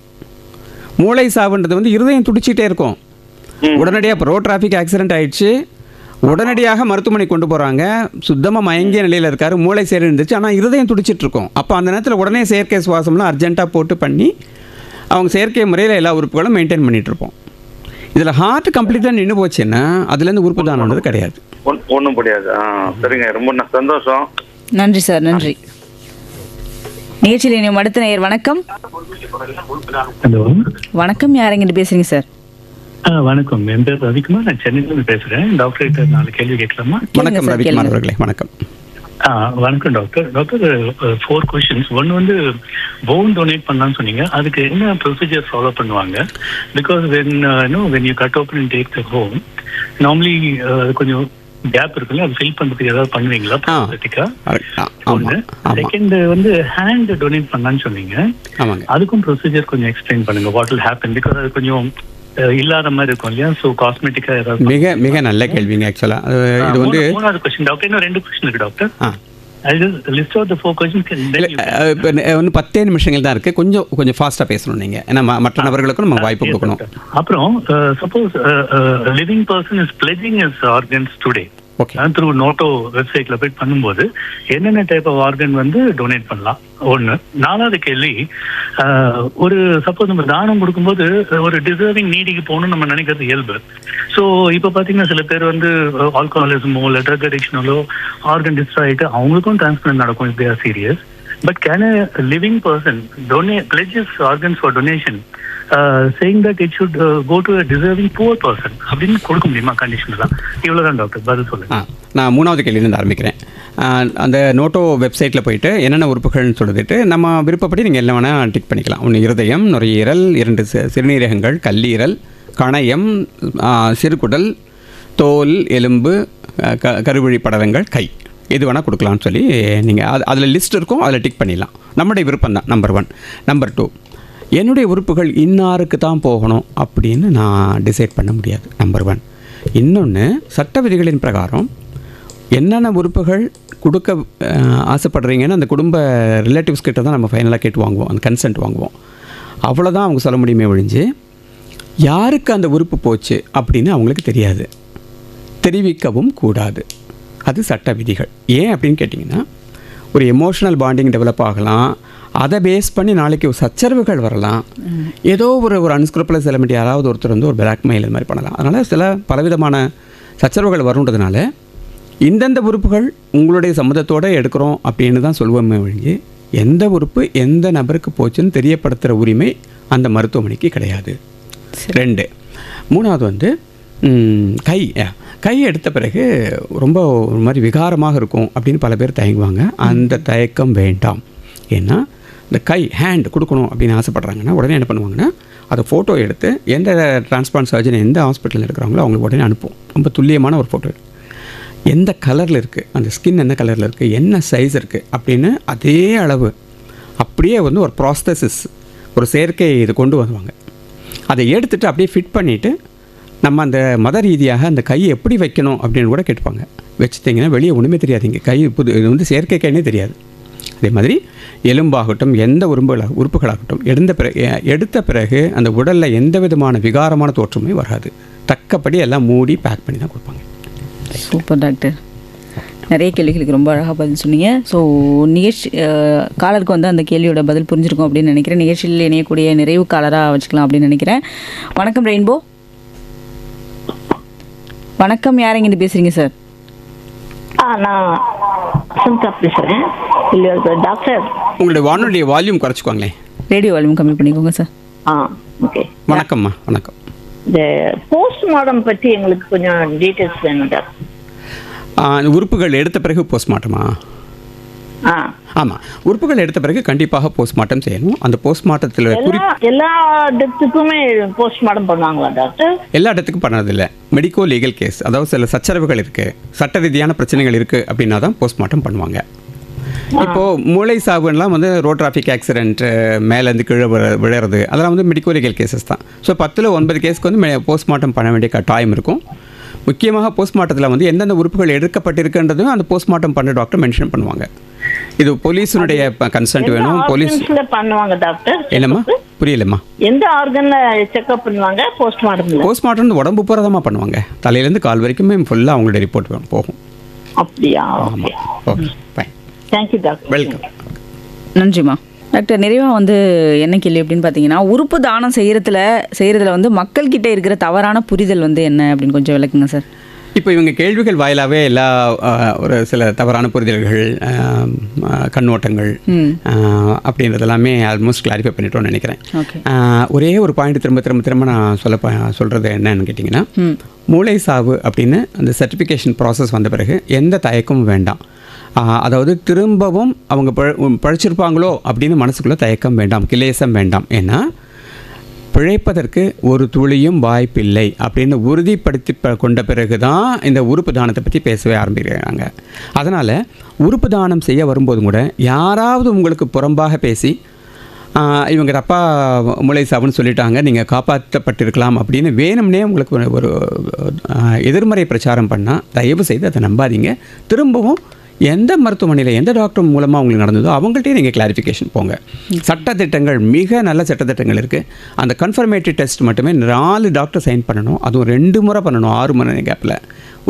மூளை சாவுன்றது வந்து இருதயம் துடிச்சிட்டே இருக்கும். உடனடியாக இப்போ ரோட் டிராஃபிக் ஆக்சிடென்ட் ஆகிடுச்சு, உடனடியாக மருத்துவமனை கொண்டு போகிறாங்க, சுத்தமாக மயங்கிய நிலையில் இருக்கார், மூளை செயல் இருந்துச்சு, ஆனால் இருதயம் துடிச்சிட்ருக்கோம். அப்போ அந்த நேரத்தில் உடனே செயற்கை சுவாசம்லாம் அர்ஜென்ட்டாக போட்டு பண்ணி அவங்க செயற்கை முறையில் எல்லா உறுப்புகளும் மெயின்டைன் பண்ணிகிட்ருப்போம். இதில் ஹார்ட் கம்ப்ளீட்டாக நின்று போச்சுன்னா அதுலேருந்து உறுப்பு தானம்ன்றது கிடையாது, ஒன்றும் முடியாது. சரிங்க, ரொம்ப சந்தோஷம். நன்றி சார், நன்றி. நிகழ்ச்சியில் இனியும் அடுத்த நேயர். வணக்கம். ஹலோ, வணக்கம். யாரெங்கிட்டு பேசுறீங்க சார்? வணக்கம், என் பேர் ரவிக்குமார், நான் சென்னையிலிருந்து பேசுறேன். டாக்டர் 4 கேள்வி கேட்கலாமா? வணக்கம் ரவிக்குமார் அவர்களே. வணக்கம். வணக்கம் டாக்டர். 4 கொஸ்டின்ஸ். ஒன்று வந்து போன் டொனேட் பண்ணலாம்னு சொன்னீங்க, அதுக்கு என்ன ப்ரொசீஜர் ஃபாலோ பண்ணுவாங்க? Because when you cut open and take the bone, normally கொஞ்சம் கேப் இருக்குல்ல, அது ஃபில் பண்ணுறதுக்கு ஏதாவது பண்ணுவீங்களா ப்ராசஸிக்கா? ஒன்று. செகண்ட் வந்து ஹேண்ட் டொனேட் பண்ணலான்னு சொன்னீங்க, அதுக்கும் ப்ரொசீஜர் கொஞ்சம் எக்ஸ்பிளைன் பண்ணுங்க. What will happen? பிகாஸ் அது கொஞ்சம் இல்லாத மாதிரி இருக்கும் இல்லையா? ஸோ காஸ்மெட்டிக்கா ஏதாவது. மிக மிக நல்ல கேள்விங்க. ஆக்சுவலாக இது வந்து 3வது கொஸ்டின் டாக்டர். இன்னும் 2 கொஸ்டின் இருக்கு டாக்டர். இன்னும் 10 நிமிஷங்கள் தான் இருக்கு, கொஞ்சம் ஃபாஸ்டா பேசணும் நீங்க, ஏன்னா மற்ற நபர்களுக்கும் நம்ம வாய்ப்பு கொடுக்கணும். அப்புறம் suppose living person is pledging his organs today through NOTTO வெப்சைட்ல போய் பண்ணும்போது என்னென்ன டைப் ஆஃப் ஆர்கன் வந்து டொனேட் பண்ணலாம்? ஒன்று. 4வது கேள்வி, ஒரு சப்போஸ் நம்ம தானம் கொடுக்கும்போது ஒரு டிசர்விங் நீடிக்கு போகணும்னு நம்ம நினைக்கிறது இயல்பு. ஸோ இப்போ பார்த்தீங்கன்னா சில பேர் வந்து ஆல்கஹாலிசமோ இல்லை ட்ரக் அடிக்ஷனோ ஆர்கன் டிஸ்ட்ராய் ஆகிட்டு அவங்களுக்கும் டிரான்ஸ்பிளான்ட் நடக்கும். If they are serious. But can a living person pledge his organs for donation, saying that it should go to a deserving poor person? அப்படின்னு கொடுக்க முடியுமா கண்டிஷனலாக? இவ்வளோதான் டாக்டர், பதில் சொல்லுங்கள். நான் 3வது கேள்வியிலேருந்து ஆரம்பிக்கிறேன். அந்த நோட்டோ வெப்சைட்டில் போயிட்டு என்னென்ன உறுப்புகள்னு சொல்லிட்டு நம்ம விருப்பப்படி நீங்கள் எல்லாம் வேணால் டிக் பண்ணிக்கலாம். ஒன்று இருதயம், நுரையீரல், 2 சிறுநீரகங்கள், கல்லீரல், கணையம், சிறுகுடல், தோல், எலும்பு, கருவழி படலங்கள், கை, எது வேணால் கொடுக்கலாம்னு சொல்லி நீங்கள் அதில் லிஸ்ட் இருக்கும், அதில் டிக் பண்ணிடலாம். நம்முடைய விருப்பம் தான் நம்பர் 1. நம்பர் 2, என்னுடைய உறுப்புகள் இன்னாருக்கு தான் போகணும் அப்படின்னு நான் டிசைட் பண்ண முடியாது. நம்பர் 1. இன்னொன்று, சட்ட விதிகளின் பிரகாரம் என்னென்ன உறுப்புகள் கொடுக்க ஆசைப்படுறீங்கன்னு அந்த குடும்ப ரிலேட்டிவ்ஸ் கிட்ட தான் நம்ம ஃபைனலாக கேட்டு வாங்குவோம், அந்த கன்சென்ட் வாங்குவோம். அவ்வளோதான் அவங்க சொல்ல முடியுமே ஒழிஞ்சு யாருக்கு அந்த உறுப்பு போச்சு அப்படின்னு அவங்களுக்கு தெரியாது, தெரிவிக்கவும் கூடாது. அது சட்ட விதிகள். ஏன் அப்படின்னு கேட்டிங்கன்னா, ஒரு எமோஷனல் பாண்டிங் டெவலப் ஆகலாம், அதை பேஸ் பண்ணி நாளைக்கு சச்சரவுகள் வரலாம், ஏதோ ஒரு அன்ஸ்கிரப்லஸ் எலிமெண்ட் யாராவது ஒருத்தர் வந்து ஒரு பிளாக்மெயில் இது மாதிரி பண்ணலாம். அதனால் சில பலவிதமான சச்சரவுகள் வருன்றதுனால இந்தந்த உறுப்புகள் உங்களுடைய சம்மதத்தோடு எடுக்கிறோம் அப்படின்னு தான் சொல்லுவோமே ஒழிஞ்சு எந்த உறுப்பு எந்த நபருக்கு போச்சுன்னு தெரியப்படுத்துகிற உரிமை அந்த மருத்துவமனைக்கு கிடையாது. 2. 3வது வந்து கை எடுத்த பிறகு ரொம்ப ஒரு மாதிரி விகாரமாக இருக்கும் அப்படின்னு பல பேர் தயங்குவாங்க. அந்த தயக்கம் வேண்டாம். ஏன்னா இந்த ஹேண்ட் கொடுக்கணும் அப்படின்னு ஆசைப்பட்றாங்கன்னா உடனே என்ன பண்ணுவாங்கன்னா, அதை ஃபோட்டோ எடுத்து எந்த டிரான்ஸ்பிளான்ட் சர்ஜன் எந்த ஹாஸ்பிட்டலில் இருக்கிறாங்களோ அவங்களுக்கு உடனே அனுப்புவோம். ரொம்ப துல்லியமான ஒரு ஃபோட்டோ, எந்த கலரில் இருக்குது, அந்த ஸ்கின் என்ன கலரில் இருக்குது, என்ன சைஸ் இருக்குது அப்படின்னு அதே அளவு அப்படியே வந்து ஒரு ப்ராஸ்தசிஸ், ஒரு செயற்கை இது கொண்டு வருவாங்க. அதை எடுத்துகிட்டு அப்படியே ஃபிட் பண்ணிவிட்டு நம்ம அந்த மத ரீதியாக அந்த கையை எப்படி வைக்கணும் அப்படின்னு கூட கேட்பாங்க. வச்சுட்டிங்கன்னா வெளியே ஒன்றுமே தெரியாதுங்க, கை இது வந்து செயற்கை கைனே தெரியாது. அதே மாதிரி எலும்பாகட்டும் எந்த உறுப்புகளாகட்டும் எடுத்த பிறகு அந்த உடலில் எந்த விதமான விகாரமான தோற்றமே வராது. தக்கப்படி எல்லாம் மூடி பேக் பண்ணி தான் கொடுப்பாங்க. சூப்பர் டாக்டர், நிறைய கேள்விகளுக்கு ரொம்ப அழகாக பதில் சொன்னீங்க. ஸோ நிகழ்ச்சி காலருக்கு வந்து அந்த கேள்வியோட பதில் புரிஞ்சிருக்கும் அப்படின்னு நினைக்கிறேன். நிகழ்ச்சியில் இணையக்கூடிய நிறைவு காலராக வச்சுக்கலாம் அப்படின்னு நினைக்கிறேன். வணக்கம் ரெயின்போ. வணக்கம், யார் எங்கிருந்து பேசுகிறீங்க சார்? நான் வசந்தா பேசுகிறேன். இல்லை டாக்டர், உங்களுடைய வானொலிய வால்யூம் குறைச்சிக்கோங்களேன். ரேடியோ வால்யூம் கம்மி பண்ணிக்கோங்க சார். ஓகே. வணக்கம்மா. வணக்கம். இந்த போஸ்ட்மார்ட்டம் பற்றி எங்களுக்கு கொஞ்சம் டீட்டெயில்ஸ் வேணும் டாக்டர். உறுப்புகள் எடுத்த பிறகு போஸ்ட்மார்ட்டமா? ஆமாம், உறுப்புகள் எடுத்த பிறகு கண்டிப்பாக போஸ்ட்மார்ட்டம் செய்யணும். அந்த போஸ்ட்மார்ட்டத்தில் எல்லா இடத்துக்குமே போஸ்ட்மார்ட்டம் பண்ணுவாங்களா டாக்டர்? எல்லா இடத்துக்கும் பண்ணதில்லை. மெடிக்கோ லீகல் கேஸ், அதாவது சில சச்சரவுகள் இருக்குது, சட்ட ரீதியான பிரச்சனைகள் இருக்குது அப்படின்னா தான் போஸ்ட்மார்ட்டம் பண்ணுவாங்க. இப்போது மூளை சாவுலாம் வந்து ரோட் டிராஃபிக் ஆக்சிடென்ட், மேலேருந்து கீழே விழுறது, அதெல்லாம் வந்து மெடிக்கோ லீகல் கேசஸ் தான். ஸோ 10ல் 9 கேஸ்க்கு வந்து போஸ்ட்மார்ட்டம் பண்ண வேண்டிய கட்டாயம் இருக்கும். முக்கியமாக போஸ்ட்மார்ட்டத்தில் வந்து எந்தெந்த உறுப்புகள் எடுக்கப்பட்டிருக்குன்றதும் அந்த போஸ்ட்மார்ட்டம் பண்ண டாக்டர் மென்ஷன் பண்ணுவாங்க. இது போலீஸுடைய கன்சென்ட் வேணும். போலீஸ் பண்ணுவாங்க டாக்டர். என்னம்மா புரியலம்மா? எந்த ஆர்கன்ல செக்அப் பண்ணுவாங்க போஸ்ட்மார்ட்டம்? போஸ்ட்மார்ட்டம் உடம்பு பூரதமாக பண்ணுவாங்க, தலையிலேருந்து கால் வரைக்குமே ஃபுல்லாக அவங்களுடைய ரிப்போர்ட் போகும். அப்படியா? ஆமாம். Okay, fine. Thank you doctor. Welcome. நன்றிம்மா. டாக்டர், நிறைவாக வந்து என்ன கேள்வி அப்படின்னு பார்த்தீங்கன்னா, உறுப்பு தானம் செய்கிறதுல வந்து மக்கள்கிட்ட இருக்கிற தவறான புரிதல் வந்து என்ன அப்படின்னு கொஞ்சம் விளக்குங்க சார். இப்போ இவங்க கேள்விகள் வாயிலாகவே எல்லா ஒரு சில தவறான புரிதல்கள், கண்ணோட்டங்கள் அப்படின்றது எல்லாமே ஆல்மோஸ்ட் கிளாரிஃபை பண்ணிட்டோன்னு நினைக்கிறேன். ஒரே ஒரு பாயிண்ட் திரும்ப நான் சொல்கிறது என்னன்னு கேட்டிங்கன்னா, மூளை சாவு அப்படின்னு அந்த சர்டிஃபிகேஷன் ப்ராசஸ் வந்த பிறகு எந்த தயக்கமும் வேண்டாம். அதாவது திரும்பவும் அவங்க பழிச்சிருப்பாங்களோ அப்படின்னு மனசுக்குள்ளே தயக்கம் வேண்டாம், கிலேசம் வேண்டாம். ஏன்னா பிழைப்பதற்கு ஒரு துளியும் வாய்ப்பில்லை அப்படின்னு உறுதிப்படுத்தி கொண்ட பிறகு தான் இந்த உறுப்பு தானத்தை பற்றி பேசவே ஆரம்பிக்கிறாங்க. அதனால் உறுப்பு தானம் செய்ய வரும்போதும் கூட யாராவது உங்களுக்கு புறம்பாக பேசி இவங்க அப்பா மூளை சாவுன்னு சொல்லிட்டாங்க, நீங்கள் காப்பாற்றப்பட்டிருக்கலாம் அப்படின்னு வேணும்னே உங்களுக்கு ஒரு எதிர்மறை பிரச்சாரம் பண்ணால் தயவு செய்து அதை நம்பாதீங்க. திரும்பவும் எந்த மருத்துவமனையில் எந்த டாக்டர் மூலமாக உங்களுக்கு நடந்ததோ அவங்கள்ட்டே நீங்கள் கிளாரிஃபிகேஷன் போங்க. சட்டத்திட்டங்கள், மிக நல்ல சட்டத்திட்டங்கள் இருக்குது. அந்த கன்ஃபர்மேட்டரி டெஸ்ட் மட்டுமே 4 டாக்டர் சைன் பண்ணணும், அதுவும் 2 முறை பண்ணணும், 6 மணி கேப்பில்.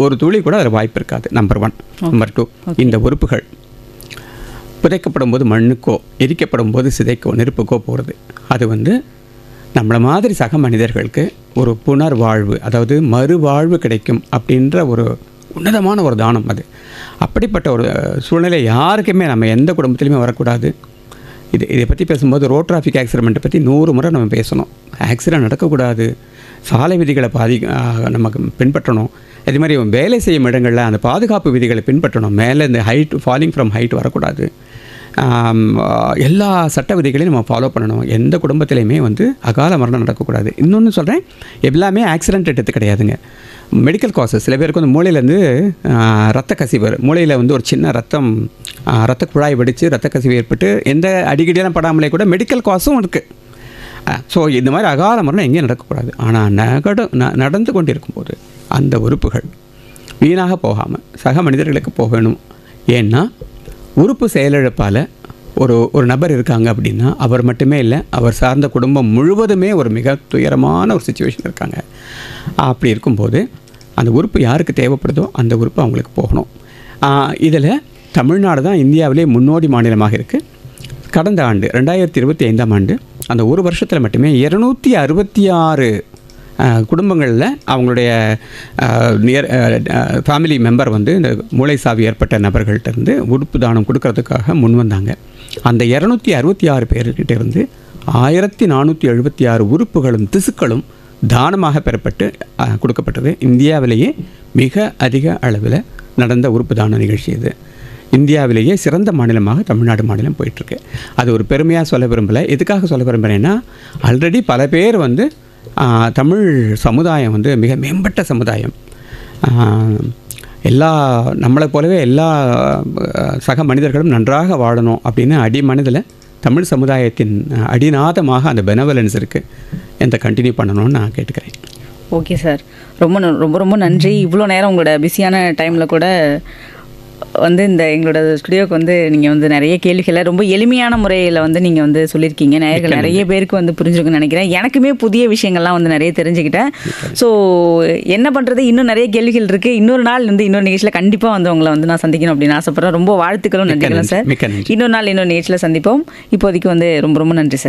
ஒரு துளி கூட அதில் வாய்ப்பு இருக்காது. நம்பர் 1. நம்பர் 2, இந்த உறுப்புகள் புதைக்கப்படும் போது மண்ணுக்கோ எரிக்கப்படும் போது சிதைக்கோ நெருப்புக்கோ போகிறது. அது வந்து நம்மளை மாதிரி சக மனிதர்களுக்கு ஒரு புனர்வாழ்வு, அதாவது மறுவாழ்வு கிடைக்கும் அப்படின்ற ஒரு உன்னதமான ஒரு தானம் அது. அப்படிப்பட்ட ஒரு சூழ்நிலை யாருக்குமே நம்ம எந்த குடும்பத்திலையுமே வரக்கூடாது. இதை பற்றி பேசும்போது ரோட் டிராஃபிக் ஆக்சிடெண்ட்டை பற்றி 100 முறை நம்ம பேசணும். ஆக்சிடெண்ட் நடக்கக்கூடாது, சாலை விதிகளை நமக்கு பின்பற்றணும். அதே மாதிரி வேலை செய்யும் இடங்களில் அந்த பாதுகாப்பு விதிகளை பின்பற்றணும். மேலே இந்த ஃபாலிங் ஃப்ரம் ஹைட் வரக்கூடாது. எல்லா சட்ட விதிகளையும் நம்ம ஃபாலோ பண்ணணும். எந்த குடும்பத்திலையுமே அகால மரணம் நடக்கக்கூடாது. இன்னொன்று சொல்கிறேன், எல்லாமே ஆக்சிடென்ட் எடுத்து கிடையாதுங்க. மெடிக்கல் காசஸ், சில பேருக்கு மூளையிலேருந்து ரத்த கசிவு, மூளையில் ஒரு சின்ன ரத்த குழாய் வெடித்து ரத்த கசிவு ஏற்பட்டு எந்த அடிக்கடியெல்லாம் படாமலே கூட மெடிக்கல் காசும் இருக்குது. ஸோ இந்த மாதிரி அகால மரணம் எங்கேயும் நடக்கக்கூடாது. ஆனால் நடந்து கொண்டிருக்கும்போது அந்த உறுப்புகள் வீணாக போகாமல் சக மனிதர்களுக்கு போகணும். ஏன்னா உறுப்பு செயலிழப்பால் ஒரு நபர் இருக்காங்க அப்படின்னா அவர் மட்டுமே இல்லை, அவர் சார்ந்த குடும்பம் முழுவதுமே ஒரு மிக துயரமான ஒரு சிச்சுவேஷன் இருக்காங்க. அப்படி இருக்கும்போது அந்த உறுப்பு யாருக்கு தேவைப்படுதோ அந்த உறுப்பு அவங்களுக்கு போகணும். இதில் தமிழ்நாடு தான் இந்தியாவிலே முன்னோடி மாநிலமாக இருக்குது. கடந்த ஆண்டு 2025ஆம் ஆண்டு அந்த ஒரு வருஷத்தில் மட்டுமே 266 குடும்பங்களில் அவங்களுடைய ஃபேமிலி மெம்பர் இந்த மூளை சாவி ஏற்பட்ட நபர்கள்ட்டேருந்து உறுப்பு தானம் கொடுக்கறதுக்காக முன் வந்தாங்க. அந்த 266 பேர்கிட்ட இருந்து 1476 உறுப்புகளும் திசுக்களும் தானமாக பெறப்பட்டு கொடுக்கப்பட்டது. இந்தியாவிலேயே மிக அதிக அளவில் நடந்த உறுப்பு தான நிகழ்ச்சி இது. இந்தியாவிலேயே சிறந்த மாநிலமாக தமிழ்நாடு மாநிலம் போயிட்டுருக்கு. அது ஒரு பெருமையாக சொல்ல விரும்பலை. எதுக்காக சொல்ல விரும்புகிறேன்னா, ஆல்ரெடி பல பேர் தமிழ் சமுதாயம் மிக மேம்பட்ட சமுதாயம். நம்மளை போலவே எல்லா சக மனிதர்களும் நன்றாக வாழணும் அப்படின்னு அடிமனதில் தமிழ் சமுதாயத்தின் அடிநாதமாக அந்த பெனவலன்ஸ் இருக்குது. எந்த கண்டினியூ பண்ணணும்னு நான் கேட்டுக்கிறேன். ஓகே சார், ரொம்ப ரொம்ப நன்றி. இவ்வளோ நேரம் உங்களோட பிஸியான டைமில் கூட இந்த எங்களோட ஸ்டுடியோக்கு நீங்கள் நிறைய கேள்விகளை ரொம்ப எளிமையான முறையில் நீங்கள் சொல்லியிருக்கீங்க. நேயர்கள் நிறைய பேருக்கு புரிஞ்சிருக்குன்னு நினைக்கிறேன். எனக்குமே புதிய விஷயங்கள்லாம் நிறைய தெரிஞ்சுக்கிட்டேன். ஸோ என்ன பண்ணுறது, இன்னும் நிறைய கேள்விகள் இருக்குது. இன்னொரு நாள் இன்னொரு நிகழ்ச்சியில் கண்டிப்பாக உங்களை நான் சந்திக்கணும் அப்படின்னு ஆசைப்பட்றேன். ரொம்ப வாழ்த்துக்களும் நன்றிகளும் சார். இன்னொரு நாள் இன்னொரு நிகழ்ச்சியில் சந்திப்போம். இப்போதைக்கு ரொம்ப ரொம்ப நன்றி சார்.